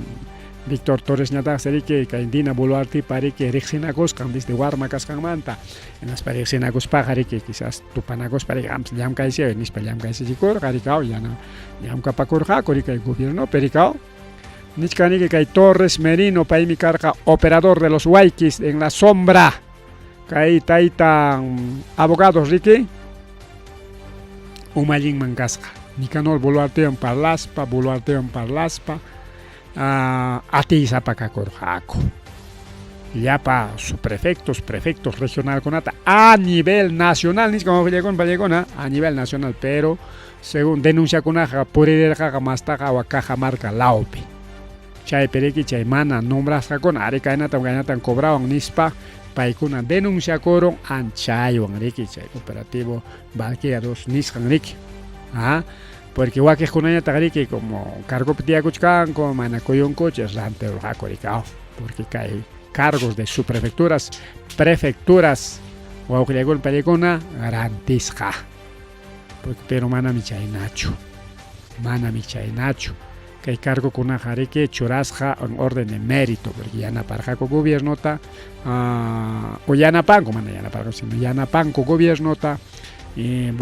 Víctor Torres ñataq seriki kay Dina Boluarte pariki riqsinakusqan desde Warma kasqanmanta. Enaspa riqsinakuspaqa riki quizás tupanakospa riki llamkaysi nispa llamkaysichikurqa rikao llamkapakurqaku rikay gobierno perikao. Nichkaniki kay Torres Merino paymi karqa operador de los Huayquis en la Sombra. Kay tayta abogados riki Umallin mankasqa Nicanor Boluartewan parlaspa atiysapa kakurqaku. Llapa subprefectos, prefectos regional konata a nivel nacional nisqan ojillaykunpa pallaykuna a nivel nacional, pero según denunciakunaqa purirqa mastaqa wa Cajamarca Laupi. Chaypiriki chay mana nombrasqakuna ari kaynatan cobrawan nispa paykuna denunciakuron anchaywan riki chay operativo Valquíria 2 nisqan riki. Porque wakiqkunañataq riki como cargopi tiyakuchkanku mana kuyunkuchus rantiruqaku rikaw. Porque kay cargos de subprefecturas, prefecturas wawqillaykuna pallaykuna rantisqa. Pero manami chaynachu. Kay cargokunaqa riki churasqa en orden de mérito, porque yanaparqaku gobiernota o yanapanku, mana yanaparqaku, sino yanapanku gobiernota y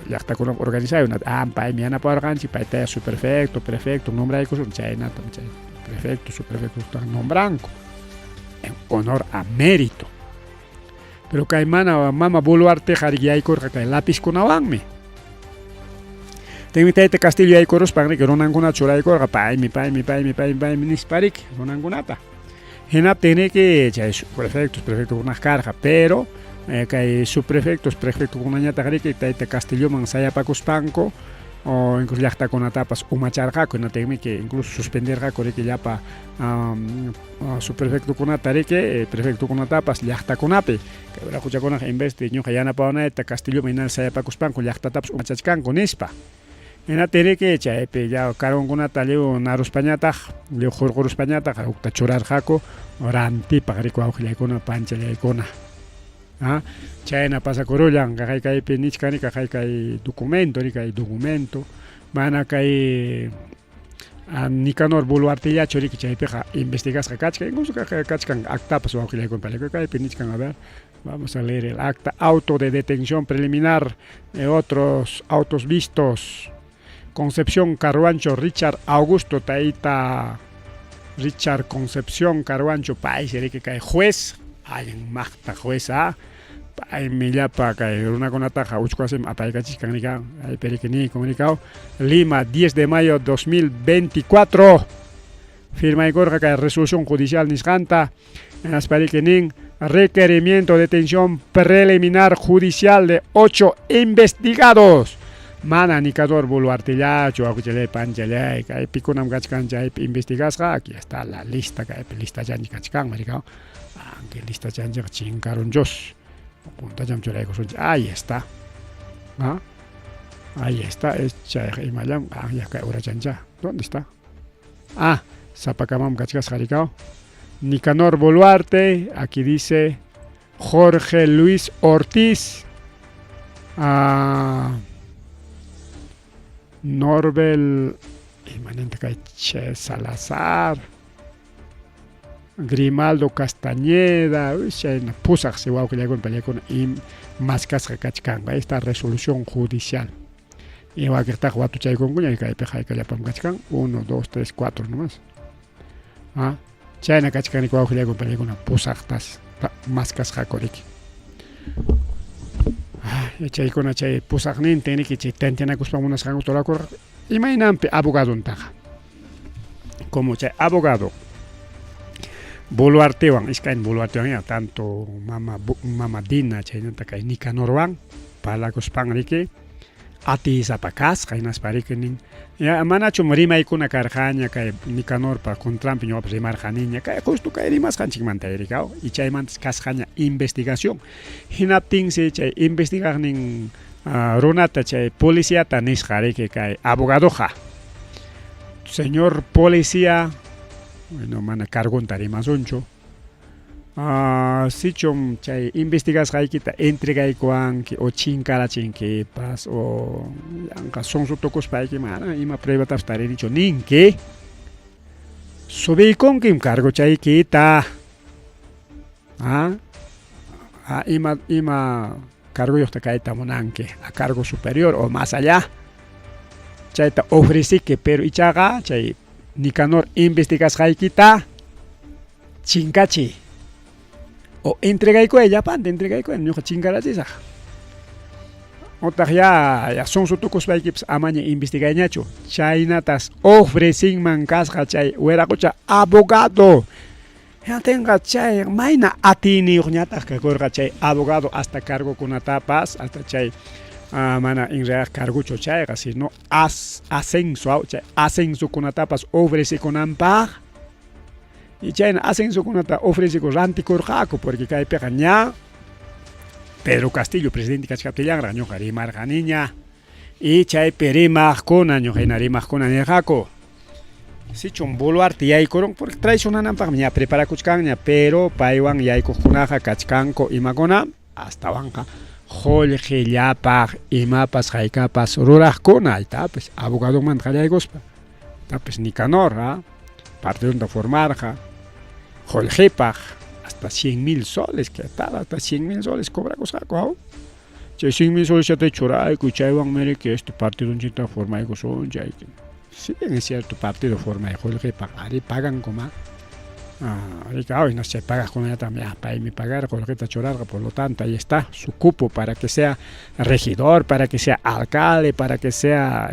llaqtakuna organizayo paymi yanaparqanchik paytaya subprefecto, prefecto nombraykusun chaynata chay prefecto, subprefecto nombranku en honor a mérito. Pero kay mana mama Boluarte yaykurqa kay lapizkunawanmi. Tenmi tayta Castillo yaykuruspan riki runankuna churaykurqa paymi nisparik runankunata. Hinaptin riki chay prefectokunaq karqa, pero kay subprefectos, prefectokunañataq riki tayta Castilloman sayapakuspanku o incluso llaqtakunatapas umacharqaku hinaptinmi que incluso suspenderqaku riki llapa subprefectokunata riki prefectokunatapas llaqtakunapi kay uraquchakunaqa en vez de ñuqa yanapawanayta Castilloman hinal sayapakuspanku llaqtatapas umachachkanku nispa. Hinaptin riki chaypi ya cargonkunata lliw naruspañataq, lliw hurquruspañataq ukta churarqaku rantipaq riki wawqillaykuna panchallaykuna. Chayna pasakurullan kaypi nichkani kay documento mana kay Nicanor Boluartellachu riki chaypiqa investigasqa kachka, incluso kachkan actapas wawqillaykuna pallaykuna kaypi nichkan. A ver, vamos a leer el acta. Auto de detención preliminar de otros autos vistos. Concepción Carhuancho Richard Augusto Taita Richard Concepción Carhuancho paise riki kay juez ayan maqta juez pay millapa kay runakunataqa uchkuasim apaykachiskan nika ayperikini comunicado Lima 10 de mayo 2024 firmaykurqa kay resolución judicial nisqanta asparikinin requerimiento de detención preliminar judicial de 8 investigados. Mana Nicanor Boluartellachu wawqichalay panchalay kaypi kunam kachkan chaypi investigasqa. Aquí está la lista kaypi lista chanchi kachkan marika. Aunque lista chanchi chinkarunchos puntallam churaykusunchik. Ahí está. Ahí está. Es chay imallam ya kay urachancha. ¿Dónde está? Zapakamam kachkas jarikao. Nicanor Boluarte. Aquí dice Jorge Luis Ortiz. Norbel imanente kay Salazar, Grimaldo Castañeda, chayna pusaqsi wawqillaykuna pallaykuna mascasqa kachkanqa esta resolución judicial. Y wakiqtaqa watuchaykunkuña kaypi hayk'allapam kachkan 1, 2, 3, 4 nomás. Chayna kachkanku wawqillaykuna pallaykuna pusaqtas mascasqaku riki. Chaykuna chay pusaqnintin riki chay tantinakuspa munasqanku turakurqa imaynanpi abogadontaqa. Como chay abogado Boluartewan, iskayn Boluartewan tanto mama Dina chaynata kay Nicanorwan parlakuspan riki atisapakas kaynasparikinin ya manachum rimaykuna karqaña kay Nicanorpa contrampi ñuqapas rimarqaniña kay justo kay rimasqanchikmanta rikaw y chaymantas kasqaña investigación hinaptinsi chay investigaqnin runata chay policíata nisqa riki kay abogadoqa señor policía bueno mana cargonta rimasunchu sichum chay investigasqaykita entregaykuanki o chinkarachinkipas o yanqa sonsutukuspayki mana ima pruebatapas tarinichu ninki subiykunkim cargo chaykita ima cargoyuqta kayta munanki a cargo superior o más allá chayta ofreciki pero ichaqa chay Nicanor investigasqaykita chinkachi o entregayku llapanta entregayku ñuqa chinkarachisaq otaq ya sonsutukuspaykipas amaña investigayñachu chaynatas ofrecinman kasqa chay wiraqucha abogado tenga chay mayna atiniyuqñataq kakurqa chay abogado hasta cargokunatapas hasta chay mana en realidad cargucho chayqa sino ascenso chay ascenso kunatapas ofrecikunanpaq y chayna ascenso kunata ofreciku rantikurqaku porque kaypiqa ña Pedro Castillo presidente kachkaptillanqa ñuqa rimarqaniña y chaypi rimaqkuna ñuqayna rimaqkuna nirqaku sichun Boluarte yaykurun porque traicionananpaq ña preparakuchkanña pero paywan yaykuqkunaqa kachkanku imakuna hastawanqa Jorgellapaq imapas haykapas ruraqkuna aytapis abogadonmanta qallaykuspa tapis Nicanor partidonta formarqa Jorgepaq hasta 100.000 soles que tal hasta 100.000 soles cobrakusqaku chay 100.000 soles chatay churayku chaywan mire que este partidonchita formaykusun chay sí es cierto partido formay Jorgepaq ari pagan como y no se paga con ella también para me pagar con lo que está chorarga, por lo tanto ahí está su cupo para que sea regidor, para que sea alcalde, para que sea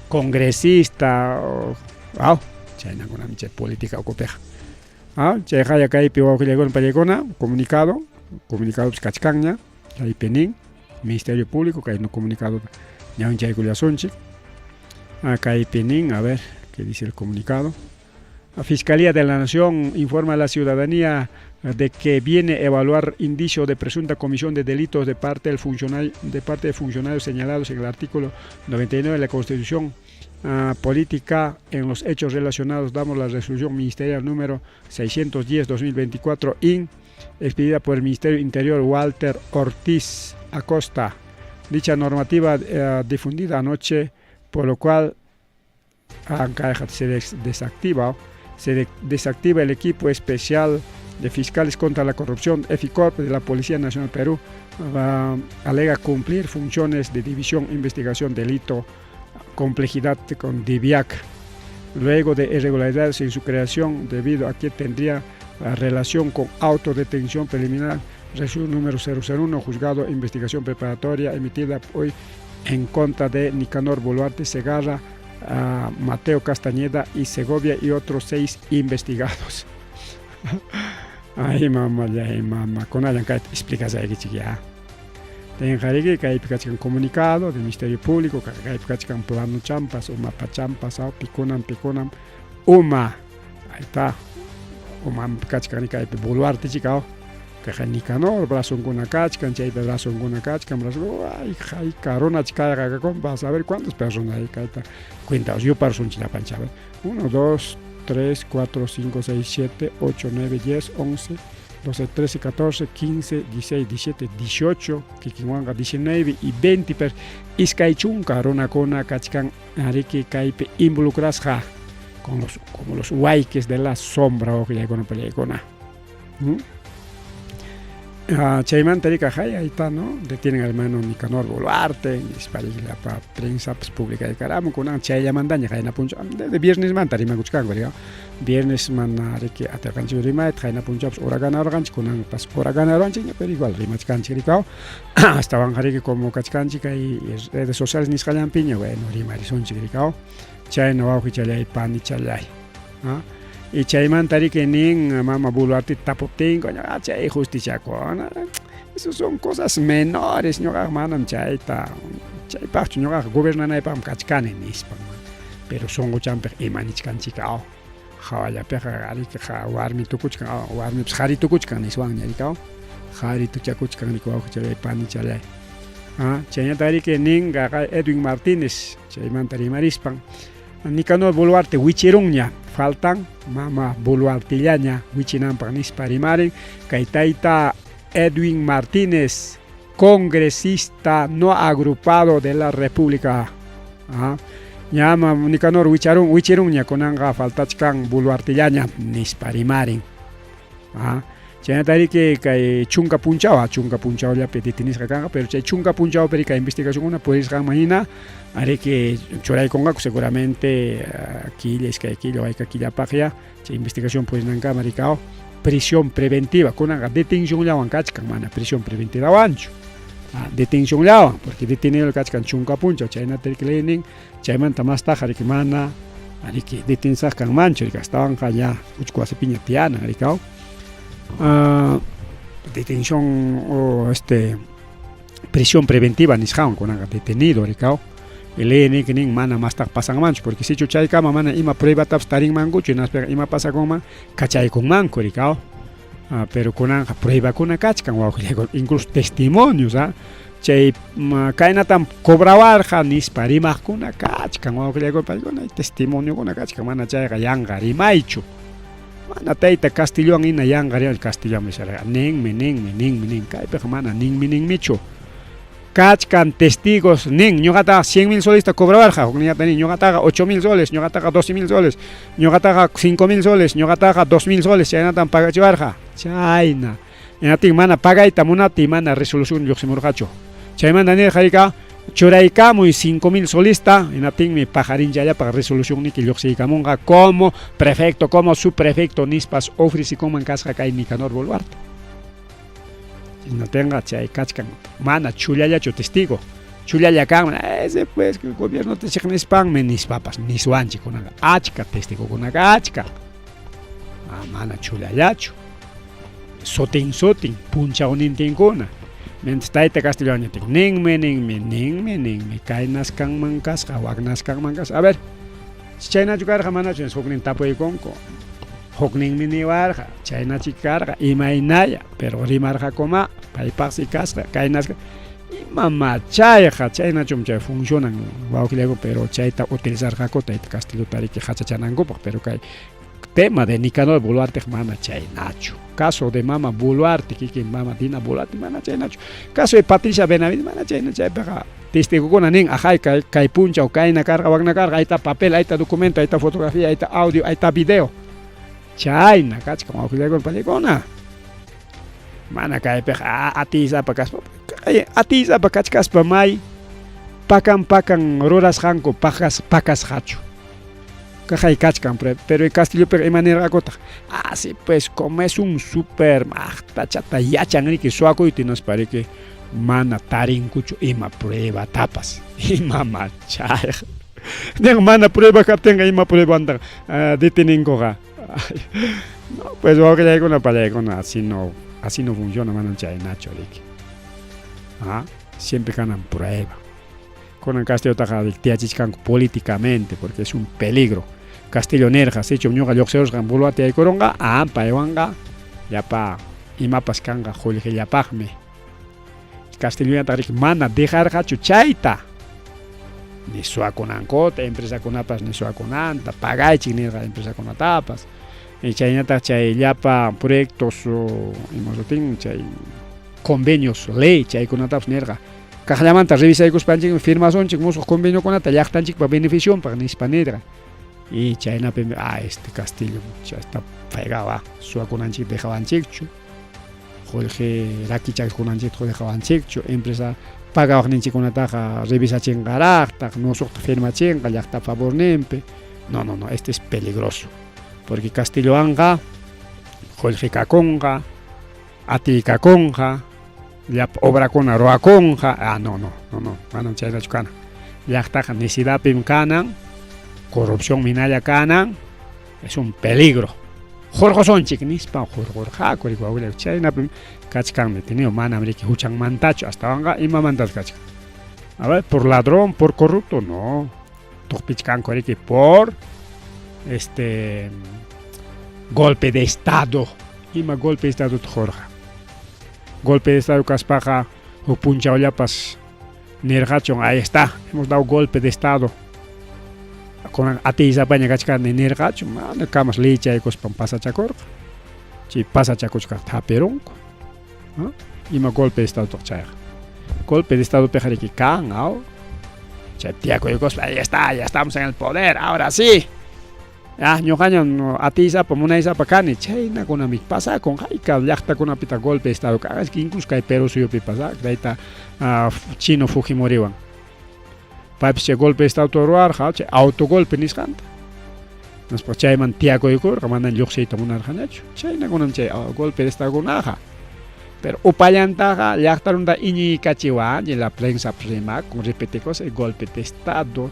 congresista chay nanguna miche política ocupeja chay haya kai piwa kulegon palegona comunicado pues kachkanña kai penin Ministerio Público kai no comunicado ñaun chay kuliasunchi kai penin a ver qué dice el comunicado. La Fiscalía de la Nación informa a la ciudadanía de que viene a evaluar indicios de presunta comisión de delitos de parte de funcionarios señalados en el artículo 99 de la Constitución Política. En los hechos relacionados damos la resolución ministerial número 610-2024 expedida por el Ministerio Interior Walter Ortiz Acosta. Dicha normativa difundida anoche, por lo cual se desactiva el equipo especial de fiscales contra la corrupción EFICORP de la Policía Nacional Perú. Alega cumplir funciones de división, investigación, delito, complejidad con DIVIAC. Luego de irregularidades en su creación, debido a que tendría relación con autodetención preliminar, resolución número 001, juzgado de investigación preparatoria emitida hoy en contra de Nicanor Boluarte Segarra, Mateo Castañeda y Segovia y otros 6 investigados. Ay mamá, con alguien que explicas ahí chiquilla. Ten jarigi que hay un comunicado del Ministerio Público que hay un plano champas, o mapa champas, o piconam, uma, ahí está, uma cachcan que hay Boluarte chica. Que Nicanor, brazo en una cachcan, chay brazo en una cachcan, brazo, ay, carona chica, vas a ver cuántas personas hay, cuentaos, yo para un chilapancha, 1, 2, 3, 4, 5, 6, 7, 8, 9, 10, 11, 12, 13, 14, 15, 16, 17, 18, Kikiwanga, 19 y 20 Iskaichun, carona cona, cachcan, ariki, caipe, involucras como los huayques de la sombra, o que ya con pelecona. Chayman Tarika Jaya, ahí está, ¿no? Detienen al hermano Nicanor Boluarte, dispara la prensa pública de Caramo, con una chaya mandaña, Jaina Puncha, de viernes man, Tarima Kuchkan, viernes man, que atacan Churima, Jaina Puncha, Oragana Orange, con un pas Oragana Orange, pero igual, Rimachkan Chiricao, estaban Jariki como Kachkanchica y redes sociales ni Jalan Piña, bueno, Rimarison Chiricao, Chay no va a chalay, pan y chalay, y chayman tarike nin mama Boluarte tapoptin coña chay justicia con eso son cosas menores ñoqa manan chayta chay pachu ñoqa gobernanay pam kachkani nispa pero son uchampe imanichkanchikao hawallapqa ariki warmi tukuchkan warmi hari tukuchkan niswan ñarikao hari tuchakuchkan nikwa chay pani chalay chayña tarike nin gaqa Edwin Martínez chayman tarimarispan Nicanor Boluarte wichirunña faltan mama Boluartillaña wichinampa nisparimarin kaitaita Edwin Martínez, congresista no agrupado de la República. Llama Nicanor wichirunña konanga faltachkan Boluartillaña nisparimarin. Chay que chunka punchao ya petitinis kanga, pero chay chunka punchao perica investigación una puedes gamina haré que choray conga seguramente aquí les que aquí lo hay que aquí la página chay investigación pues nanga maricao prisión preventiva con una detención ya kachkan mana prisión preventiva wancho detención ya porque detenido el kachkan chunka punchao chay na terklening chay man tamas taja que mana haré que detensa kan mancho que estaban allá uchko piña tiana haricao detención o prisión preventiva nisqawan kunaqa detenido rikao ley que nin mana más tak pasang mancho porque si chuchay kama mana ima prueba taps taring mangucho naspega ima pasa con cachay con manco rikao pero kunan prueba kuna kachkan incluso testimonios chay kainatam cobrawarja nisparimaj kuna kachkan wawqillakuna paykuna testimonio kuna kachkan mana chayqa yanqa rimaychu mana tayta Castellón ina yanqa rimal Castellón misara ninmi kaypiqa mana ninmichu kachkan testigos nin ñuqataqa 100,000 soles ta cobrawarja hukniyata nin ñuqataqa 8,000 soles ñuqataqa 12,000 soles ñuqataqa 5,000 soles ñuqataqa 2,000 soles chaynatam pagachiwarja chayna enatin mana pagayta munati mana resolución lluqsimurqachu chaymanta nirqayqa churaykamuy 5,000 solista enatinmi pajarinchallapaq resolución niki lluqsiykamunqa como prefecto como subprefecto nispas ofrecikunman kasqa kay Nicanor Boluarte no tenga chay kachkan mana chullallachu testigo chullalla kanman ese pues que el gobierno te chiqnispan me nispapas niswanchi kunaqa achka testigo kunaqa achka mana chullallachu sotin punchawnintinkuna mientras tayta castellanotik ninmi kay naskanman kasqa wak naskanman kasqa a ver chaynachu karqa manachu huknin tapuykunku hukninmi niwarqa chaynachi karqa imaynaya pero rimarqakuma paypaqsi kasqa kay nasqa ima machayqa chaynachum chay funcionan wawqillaku pero chayta utilizarqaku tayta castellotariki hachachanankupaq pero kay tema de Nicanor Boluarte mana chaynachu caso de mama Boluarte kiki mama Dina Boluarte mana chaynachu caso de Patricia Benavides mana chaynachu chaypaqa testigokuna nin ajay kay punchaw kayna karqa wakna karqa ahí está papel ahí está documento ahí está fotografía ahí está audio ahí está video chayna kachkan wawqillaku palikuna mana kaypiqa atisapa kaspa atisapa kachkaspa may pakan rurasqanku pakasqachu Cajay kachkan, pero el Castillo pero manera acota. Sí, pues como es un super tachata yachan que suaco y te nos parece que mana tarin cucho ima prueba tapas ima machay. De mana prueba que tenga ima prueba anda detenen coga. No, pues voy a quedar con una pareja con así no funciona mana chay nacho liki. Siempre ganan prueba. Con el Castillo taja de tiachichan políticamente porque es un peligro. Castillo nerja, se hecho ñuga yoxeos gan Boluarte ay koronga, paiwanga, yapa imapas kanga jolje yapagme. Castillo ya tarik mana dejar hachu chaita. Ni suaconancota, empresa con apas ni suaconanta, pagay chinera empresa con atapas. Y chaynata chay yapa proyectos imosotin chay convenios ley chay con atapas nerga. Cajamanta revisa y cuspanchik firmas on chik muso convenio con ata yachtanchik para beneficio para nispanedra. Y chayna este Castillo ya está pegado suaconanchik dejabanchikchu. Jorge rakichak kunanchik dejabanchikchu empresa paga orninchik con ataja revisa chingarata no sokta firma chinga yachta favor nempe. No, este es peligroso. Porque Castillo anga Jorge kakonga ati kakonga ya obra con roa conja no manan chayna chukana yachtaja necesidad pim kanan corrupción minaya kanan es un peligro jorgo son chiknispa jorja kori kwawila chayna pim kachkan tenido mana amriki huchan mantacho hasta vanga ima mantas kachkan a ver por ladrón por corrupto no topichkan kori que por golpe de estado ima golpe de estado jorja golpe de estado caspaja o puncha yapas nergachon ahí está hemos dado golpe de estado con atiza paña gachkan nergachon mana camas leche cos pasa chacor chi pasa chacochka taperonco y ma golpe de estado tochaya golpe de estado pejare que can chatiaco y cos ahí está ya estamos en el poder ahora sí ñuqaña atiza pomuna isa pakani chayna kuna mi pasa con haika llaqta kuna pita golpe de estado es que incluso kay Perú suyo pi pasa daita chino Fujimoriwan papche golpe de estado toruar autogolpe nisqanta nos pa chayman tiago ykur mandan lluqsiyta munarqanachu chayna kuna chay golpe de estado kunaqa pero upallantaqa llaqtarunda iñi kachiwan y la prensa prima con repeticos el golpe de estado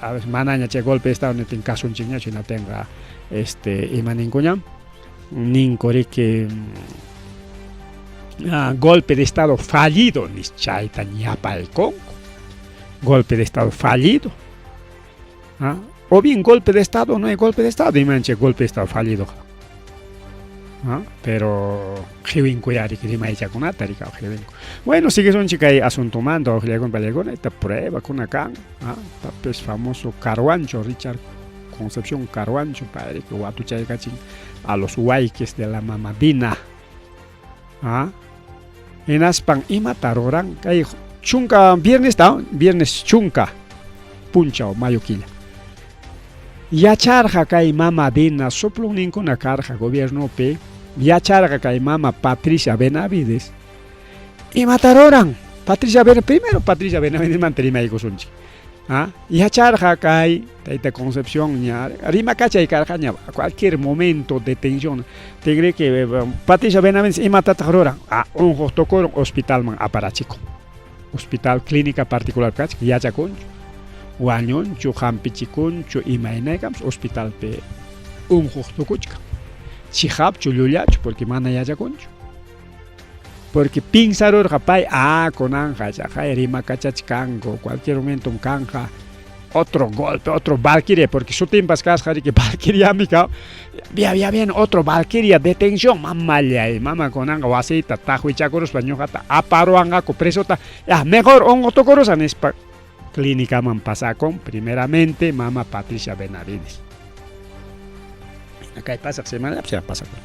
a veces manaña che golpe de estado netin caso un chiña si no tenga imaninkuña ninkori que golpe de estado fallido ni chaita ñapa el Congo, golpe de estado fallido, o bien golpe de estado no hay golpe de estado y manche golpe de estado fallido, pero bueno, sigue son chica asunto mando esta prueba con acá, pues famoso Carhuancho, Richard Concepción Carhuancho, padre que guatu chay cachín a los huayques de la mamadina, en Aspan y mataroran kay chunka viernes chunka puncha o mayoquilla ya charja kay mamadina soplun ninguna carja gobierno pe ya charja kay mama Patricia Benavides y mataroran Patricia Benavides manterima y gosunchi ya charja kay taita Concepción ya rima cacha y carjaña a cualquier momento de tensión te cree que Patricia Benavides y mataroran un hostocor hospital man aparachico hospital clínica particular kach ya chaconcho Wañon, Chuhampichikun, Imainegams, hospital pe un justo kuchka. Chihap, Chululacho, porque mana ya concho. Porque pinsaror rapay, con anja, ya rima cachachkango, cualquier momento un canja, otro golpe, otro Valkyrie, porque su timpas casjari que Valkyrie amiga, bien, otro Valkyrie, detención, mamá con anga, wasita, tajo y chacoros, pañojata, aparo anga, copresota, mejor un otocorosan es clínica man pasa con primeramente mama Patricia Benavides. Acá pasa semana ya pasa con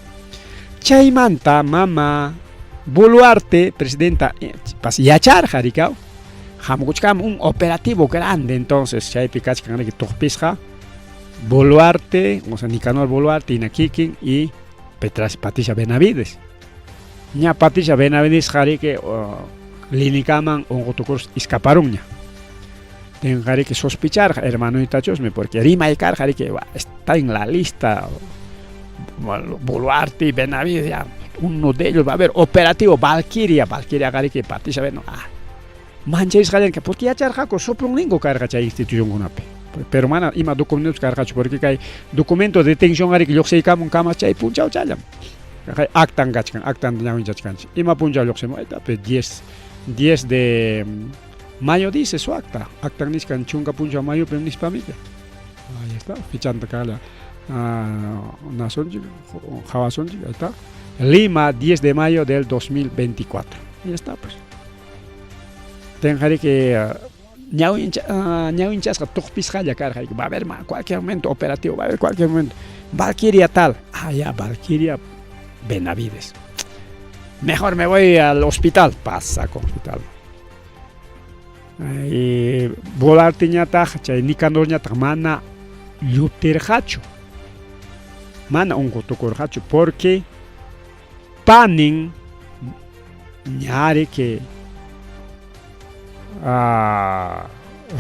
Chaimanta mama Boluarte presidenta pas yachar jaricao jamuchcam un operativo grande entonces chay picach que topisja Boluarte, o sea Nicanor Boluarte Inakikin y Patricia Benavides. Ña Patricia Benavides jari que clínica man un otocurs escaparon ña. Tengo que sospechar, hermano y tachosme, porque Rima y Carjari que está en la lista. Boluarte y Benavides, uno de ellos va a haber operativo Valkyria Gari que Patricia Benavides. Manches Galen que porque ya charjaco soplo un lingo carga cha institución con ape. Pero mana ima documentos carga porque hay documentos de detención Gari que yo sé cam un cama chay punchao chalam. Actan gachkan, actan ñawin chachkan. Ima punchao yo sé moita, pues 10 de mayo dice su acta niscan chunga puncha mayo pero nis familia ahí está fichando acá la Nasonji Jawasonji ahí está Lima 10 de mayo del 2024 y está pues tengo que ñawinchas que topis jaya carga va a haber cualquier momento operativo va a haber cualquier momento Valkyria tal ya Valkyria Benavides mejor me voy al hospital pasa con hospital Boluarte ñataq chay Nicanor ñataq mana lluptirqachu mana unqutukurqachu porque panin ñari que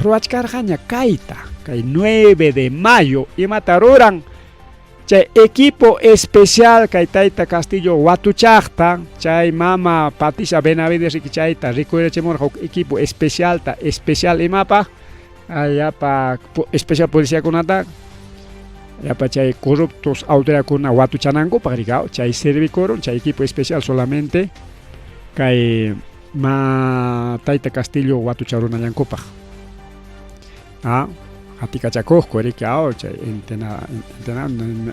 ruachkarqaña kayta kay 9 de mayo imataruran chay equipo especial kay tayta Castillo Watuchaqta chay mama Patricia Benavides chayta recuerachemor equipo especial imapa allapa especial policía kunata allapa chay corruptos autoridad kuna watuchanango pagrigao chay servicoron chay equipo especial solamente kay tayta Castillo Watucharuna yankopa Hatika chakosco erikao chay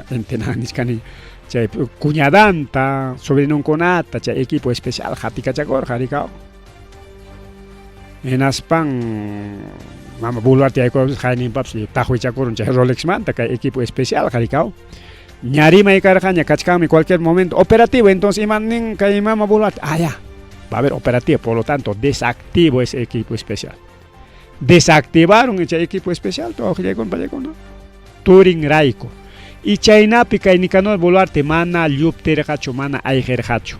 entena niskani chay cuñadanta sobrino conata chay equipo especial hatika chakor harikao en Aspan mama Boluarte ay ko khani paps tajo chakor chay Rolex manta kay equipo especial harikao ñarima y carjaña kachkami cualquier momento operativo entonces imanin kay mama Boluarte ya va a haber operativo por lo tanto desactivo ese equipo especial. Desactivaron ese equipo especial, todo con Turing Raico. Y Chaynapi kay Nicanor Boluarte mana lluptirqachu mana ayqirqachu.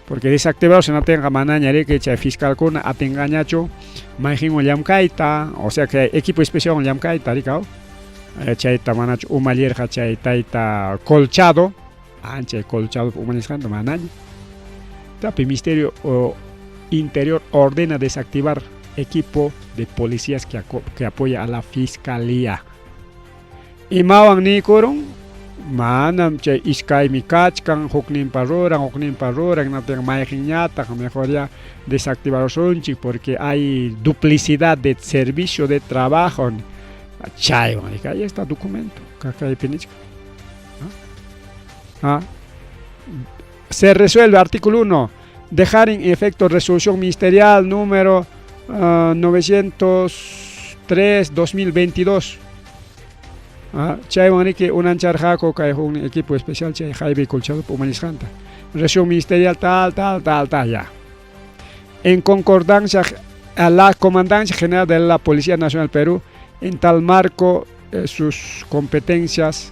Porque desactivaron se no tenga mana ñare que chay fiscal con atengañacho majin llamkaita, o sea que equipo especial llamkaita ricao. Chayta manacho umalierqa chay tayta colchado, chay colchado umalierqanta manaña. Tapi Ministerio Interior ordena desactivar equipo de policías que apoya a la fiscalía. Y Mawan Nikoron, manam chay iskaymi kachkan hukninpa ruran natin mayqinñataq mejor ya desactivarunchik porque hay duplicidad de servicio de trabajo chaywan ahí está documento kakaypinichka. Se resuelve artículo 1 dejar en efecto resolución ministerial número 903/2022. Chaywan que un charjaco cae un equipo especial chay Jaime Colchado Humanizanta. Resolución ministerial tal ya. En concordancia a la Comandancia General de la Policía Nacional del Perú, en tal marco sus competencias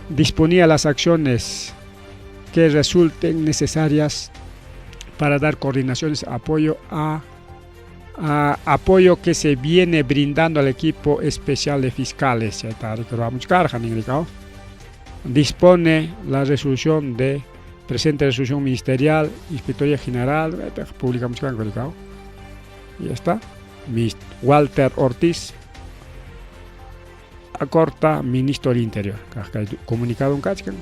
disponía las acciones que resulten necesarias para dar coordinaciones, apoyo que se viene brindando al equipo especial de fiscales. Dispone la resolución de presente resolución ministerial, Inspectoría General, publicamos y ya está. Walter Ortiz Acorta, Ministro del Interior. Comunicado un cachcan,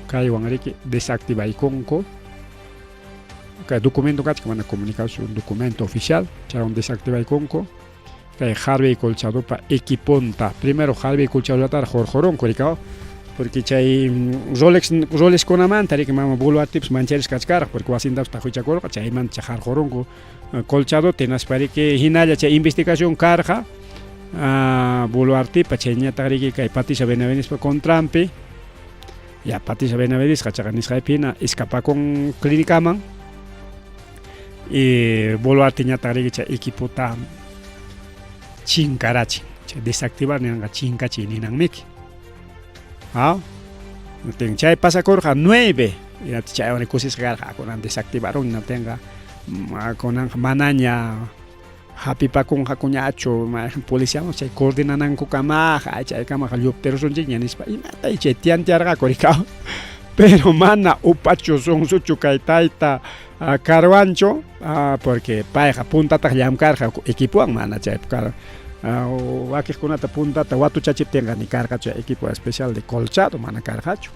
desactiva y conco. Documento cachcan, van a comunicar su documento oficial, un desactiva y conco. Harvey Colchado para equiponta. Primero Harvey Colchado para Jorjorón, porque chay roles con amantari que mama bolo tips mancheres cachcar porque wasinda hasta huichacor chay man chahar jorongo colchado tenas para que hinaya chay investigación carja bolo arti pachenya tariki kay Patricia Benavides pa contrampe ya Patricia Benavides kachaganis pina escapa con clínica man y bolo artinya tariki chay equipo tam chinkarachi chay desactivar nanga chinkachi ni nang miki. Chay pasa corja 9 y chay una cosa garja con desactivaron no tenga con manaña happy pa con hakuñacho policía no chay coordinan con kama chay kama yoptero son jiñanis pa y mata y chay tiantiarga coricao pero mana upacho son suchu kaitaita carwancho porque paeja punta ta yam carja equipo mana chay aquí con esta punta te watu chachip tenga ni carga equipo especial de colchado mana cargacho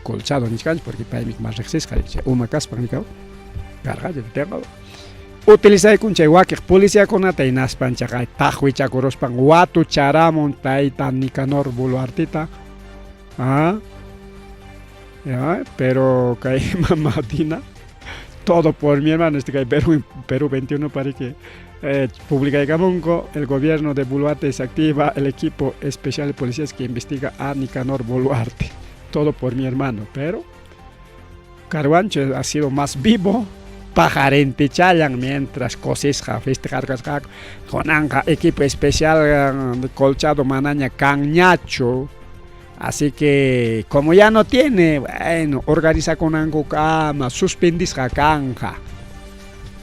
colchado ni cancho porque para mí más exceso una casa para mi cabo carga de tengo utiliza con chay waki policía con ata inas pancha kai tahuicha corospan watu charamon taita Nicanor Boluartita ya pero kai mamatina todo por mi hermano este kai Perú 21 para que publica el gobierno de Boluarte desactiva el equipo especial de policías que investiga a Nicanor Boluarte. Todo por mi hermano, pero Carwancho ha sido más vivo, pajarente chayan mientras cosesja festejar con anja equipo especial de colchado manaña cañacho. Así que como ya no tiene, bueno, organiza con ango cama, suspendisja canja.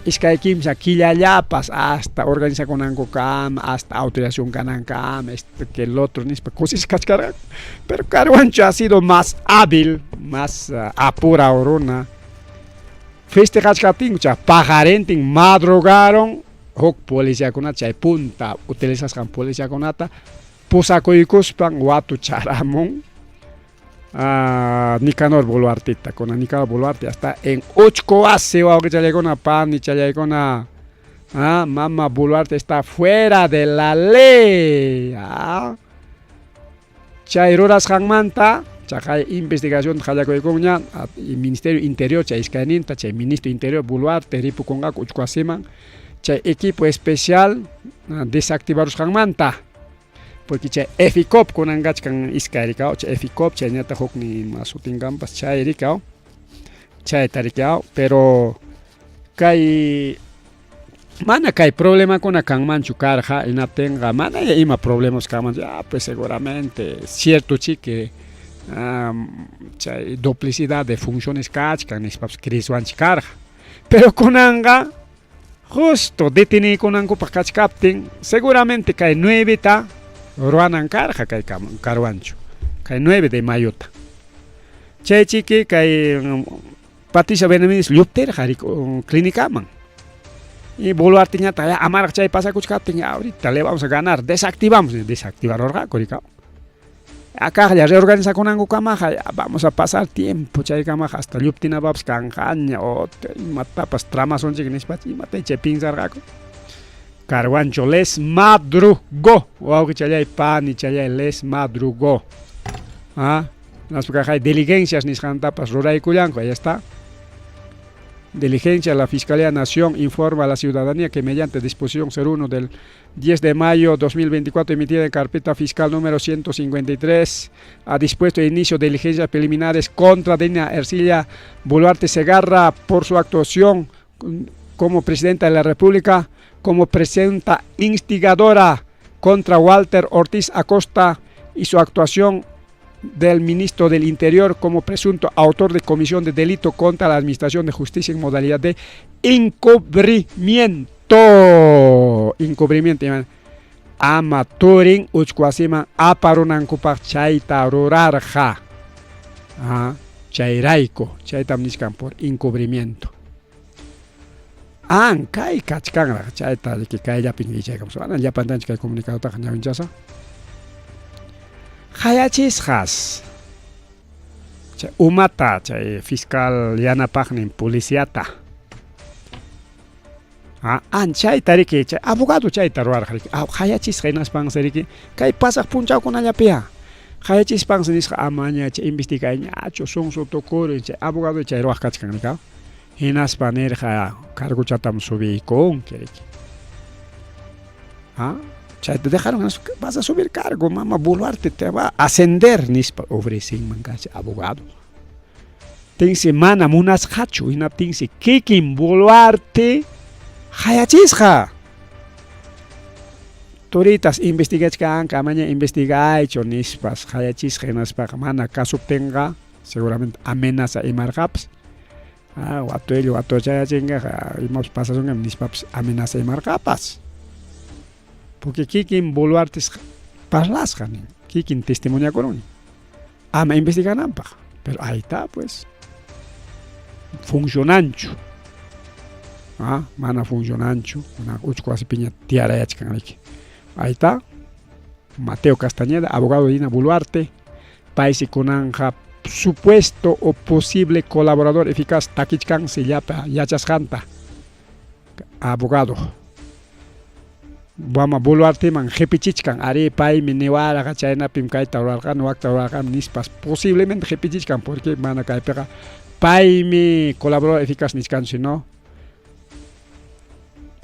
Iskay kimsa killallapas hasta organiza con Angocam, hasta autorización Canancam, que el otro ni cosas cascaran. Pero Carwancho ha sido más hábil, más apura orona. Festejas catincha, pajarenting, madrugaron, hok policía con chay punta, utilizas con policía con ata, pusaco y cuspan, watu charamon. Nicanor Boluartita con Nicanor Boluarte hasta en Uchcoase o que llegó una pan y llegó una mamá Boluarte está fuera de la ley Chairoras Hangmanta Chay investigación Jayaco y Ministerio Interior Chay Iscaninta Chay Ministro Interior Boluarte Ripu Conga Uchcoaseman Chay equipo especial desactivar Hangmanta porque chay eficop con angach kan iskarikao chay eficop chay nyata hokni masutingam pas chay rikao chay tarikao pero kai mana kai problema con akan manchu carja y na tenga mana ya ima problemas kaman pues seguramente cierto chique chay duplicidad de funciones kachkan ispaps criswanch carja pero con anga justo deteni con ango pa kach captain seguramente kai 9 ta Ruanan carja kay Carwancho, kay 9 de Mayota. Chay chiqui kay Patricia Benavides Lupter Jari clínica man. Y Boluarte ya amar chay pasa cuchcating ahorita le vamos a ganar, desactivar orga coricao. acá ya reorganiza con algo camaja, vamos a pasar tiempo chay camaja hasta lluptina babs canjaña o matapas tramas son chignispas y mate che pinzargaco carguancho les madrugó o algo chay pan y chay les madrugó las cajas diligencias ni jantapas ruray cuyanco ahí está. Diligencia, la Fiscalía Nación informa a la ciudadanía que mediante disposición 01 del 10 de mayo 2024 emitida en carpeta fiscal número 153 ha dispuesto el inicio de diligencias preliminares contra Dina Ercilia Boluarte Segarra por su actuación como presidenta de la República, como presunta instigadora contra Walter Ortiz Acosta y su actuación del ministro del Interior como presunto autor de comisión de delito contra la Administración de Justicia en modalidad de encubrimiento. Amaturin uchkwasima aparunankupak chayta rurarja. Chayrayko, chaytam nishkan por encubrimiento. Kay kachkanra, chayta de que kayllapin ichaykamos. Llapan tanchka comunicado ta ñawinchasa. Hayachisjas chay umata chay fiscal yanapaqnin policiata chay tariki chay abogado chayta ruwarqariki hayachisqa hinaspan sariki kay pasaq punchawkunallapia hayachispansa nisqa amaña chay investigañachu sonso tokuri chay abogado chay ruwaq kachkannika hinaspa nirqa cargochatam subikun kiriki chay te dejaron, vas a subir cargo, mamá Boluarte te va a ascender, nispa ofrecen mangache abogado. Tense mana munas hachu, inap tense kikin Boluarte, hayachisja. Toritas investigachkan, kamaña investigaicho, nispas, hayachisja, nispa, mana caso tenga, seguramente amenaza y marcaps. Guatuello, guatochayachinga, imos pasason, nispas, amenaza y marcapas. Porque kikin Boluarte parlascan, kikin testimonia con ama investigan ampaj, pero ahí está pues funcionancho, mana funcionancho, una uchcuasi piña tiara yachkan ahí está Mateo Castañeda, abogado de Dina Boluarte, país con anja supuesto o posible colaborador eficaz takichkan se llama yachasjanta, abogado. Vamos Boluarte man jepichichkan are pai minewara gachayna pimkai taurarkan wak taurarkan nispas posiblemente jepichichkan porque mana kai pega pai mi colaborador eficaz niskan sino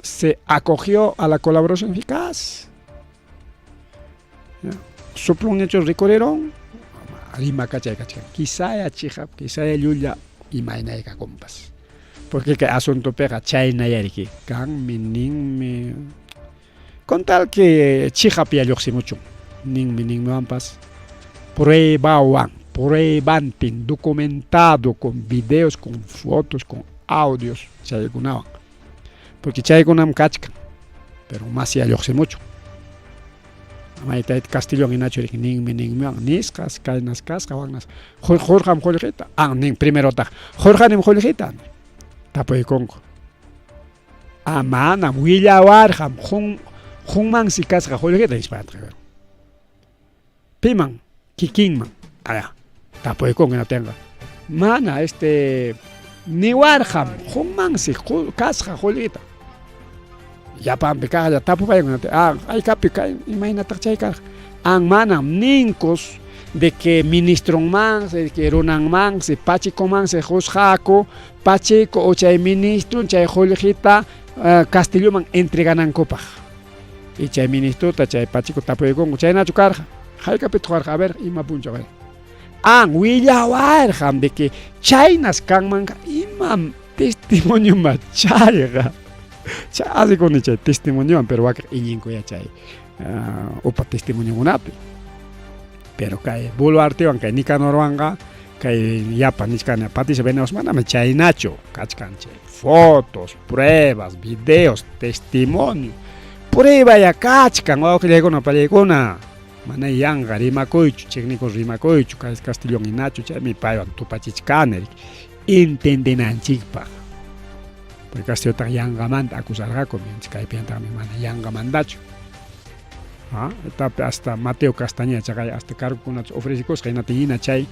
se acogió a la colaboración eficaz. Soplun hechos recorrieron rima cachay quizá ya chija quizá ya yulla y mainaika compas porque que asunto pega chayna yariki kan minin mi con tal que chija pia yoxi mucho ning ampas pruebantin documentado con videos, con fotos, con audios chaykunawan porque chaykunam kachkan pero más ya yoxi mucho Maita Castillo en Nacho ning niskas kainas kaska wagnas Jorjam Joljita ning primero ta Jorjanim Joljita tapoy konko amana willa warjam Jungman si kasga Joljita ispatra piman kikinman tapoy konko na tenga mana ni warjam Jungman si kasga Joljita ya pampe ya tapu pa yung ay kapi imagínate chayka ang manam ninkos de que ministrong man de que runang man se pachiko man se josjako pachiko o chay ministro chay Joljita Castillo man entreganan copa y chay ministro ta chay pachiko tapu yung chay na chukarja hay kapi tukarja a ver ima puncho ver ang willawarjam de que chaynas kang man imam testimonio machayga así con chay testimonio pero wak iñinko ya chay opa testimonio unapi pero kay Boluarte wan kay Nicanor wanga kay yapa nichkana pati se veneos maname chay nacho kachkan chay fotos, pruebas, videos, testimonio prueba ya kachkan wak llegona palegona mana yanga rimakoichu técnicos rimakoichu kay Castillo y Nacho chay mi paywan tupachichkaner intendenanchikpa porque Castillo ta yangamanta acusarga con kay pianta mi mana yangamandacho hasta Mateo Castañeda chay hasta cargo con ofrecicos que natina chay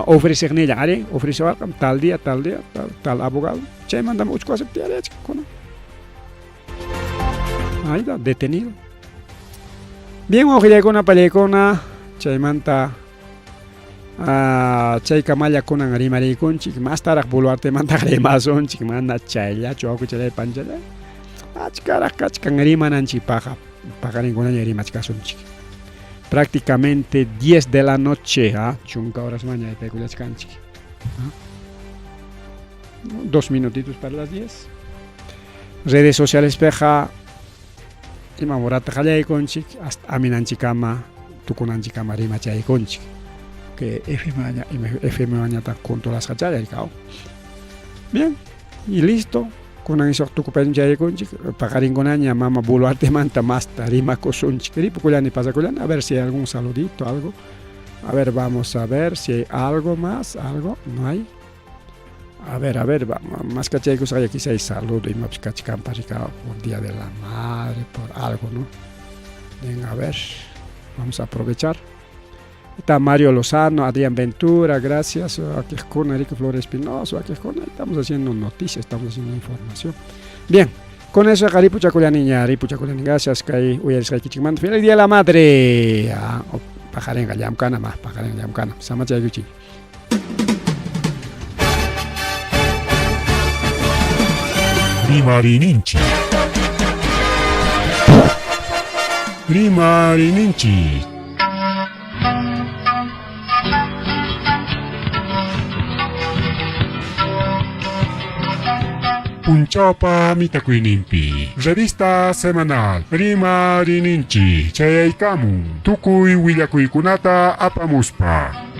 ofrecer nella are ofrecer tal día tal abogado chay mandamos uch cosa te are con ahí está detenido. Bien, ojalá con una película chay manta chay kamaya con animari con chic más tarak buluarte manta remason chic manda chay ya choco chay panjala achkarak kachkanrimanan chipaja pagarin con año machcason chic prácticamente 10 de la noche chunca horas mañana de peculias canchi 2 minutitos para las 10 redes sociales peja imamorata jale con chic hasta aminan chicama tukunan chicama rima chay con chic que FM mañana ta con todas las hachas el cao bien y listo con eso tu copen chay con chic pagarin con aña mama buluarte manta más tarima cosun chic ripukulan y pasa kulan a ver si hay algún saludito algo a ver vamos a ver si hay algo más algo no hay a ver vamos más cachay que hay aquí si hay saludo y más cachcan para por día de la madre por algo no venga a ver vamos a aprovechar. Está Mario Lozano, Adrián Ventura, gracias. Aquí con Enrique Flores Espinoso, aquí con estamos haciendo noticias, estamos haciendo información. Bien, con eso Ripu Chaculani, gracias que hoy es Kichimán. Feliz día de la madre. Pajarenga Yamkana más, Pajarenga Yamkana. Samacha Gucci. Rimarininchi. Punchapa Mitakuinimpi. Revista semanal. Rimarininchi. Chayaykamu. Tukui Willakuikunata apamuspa.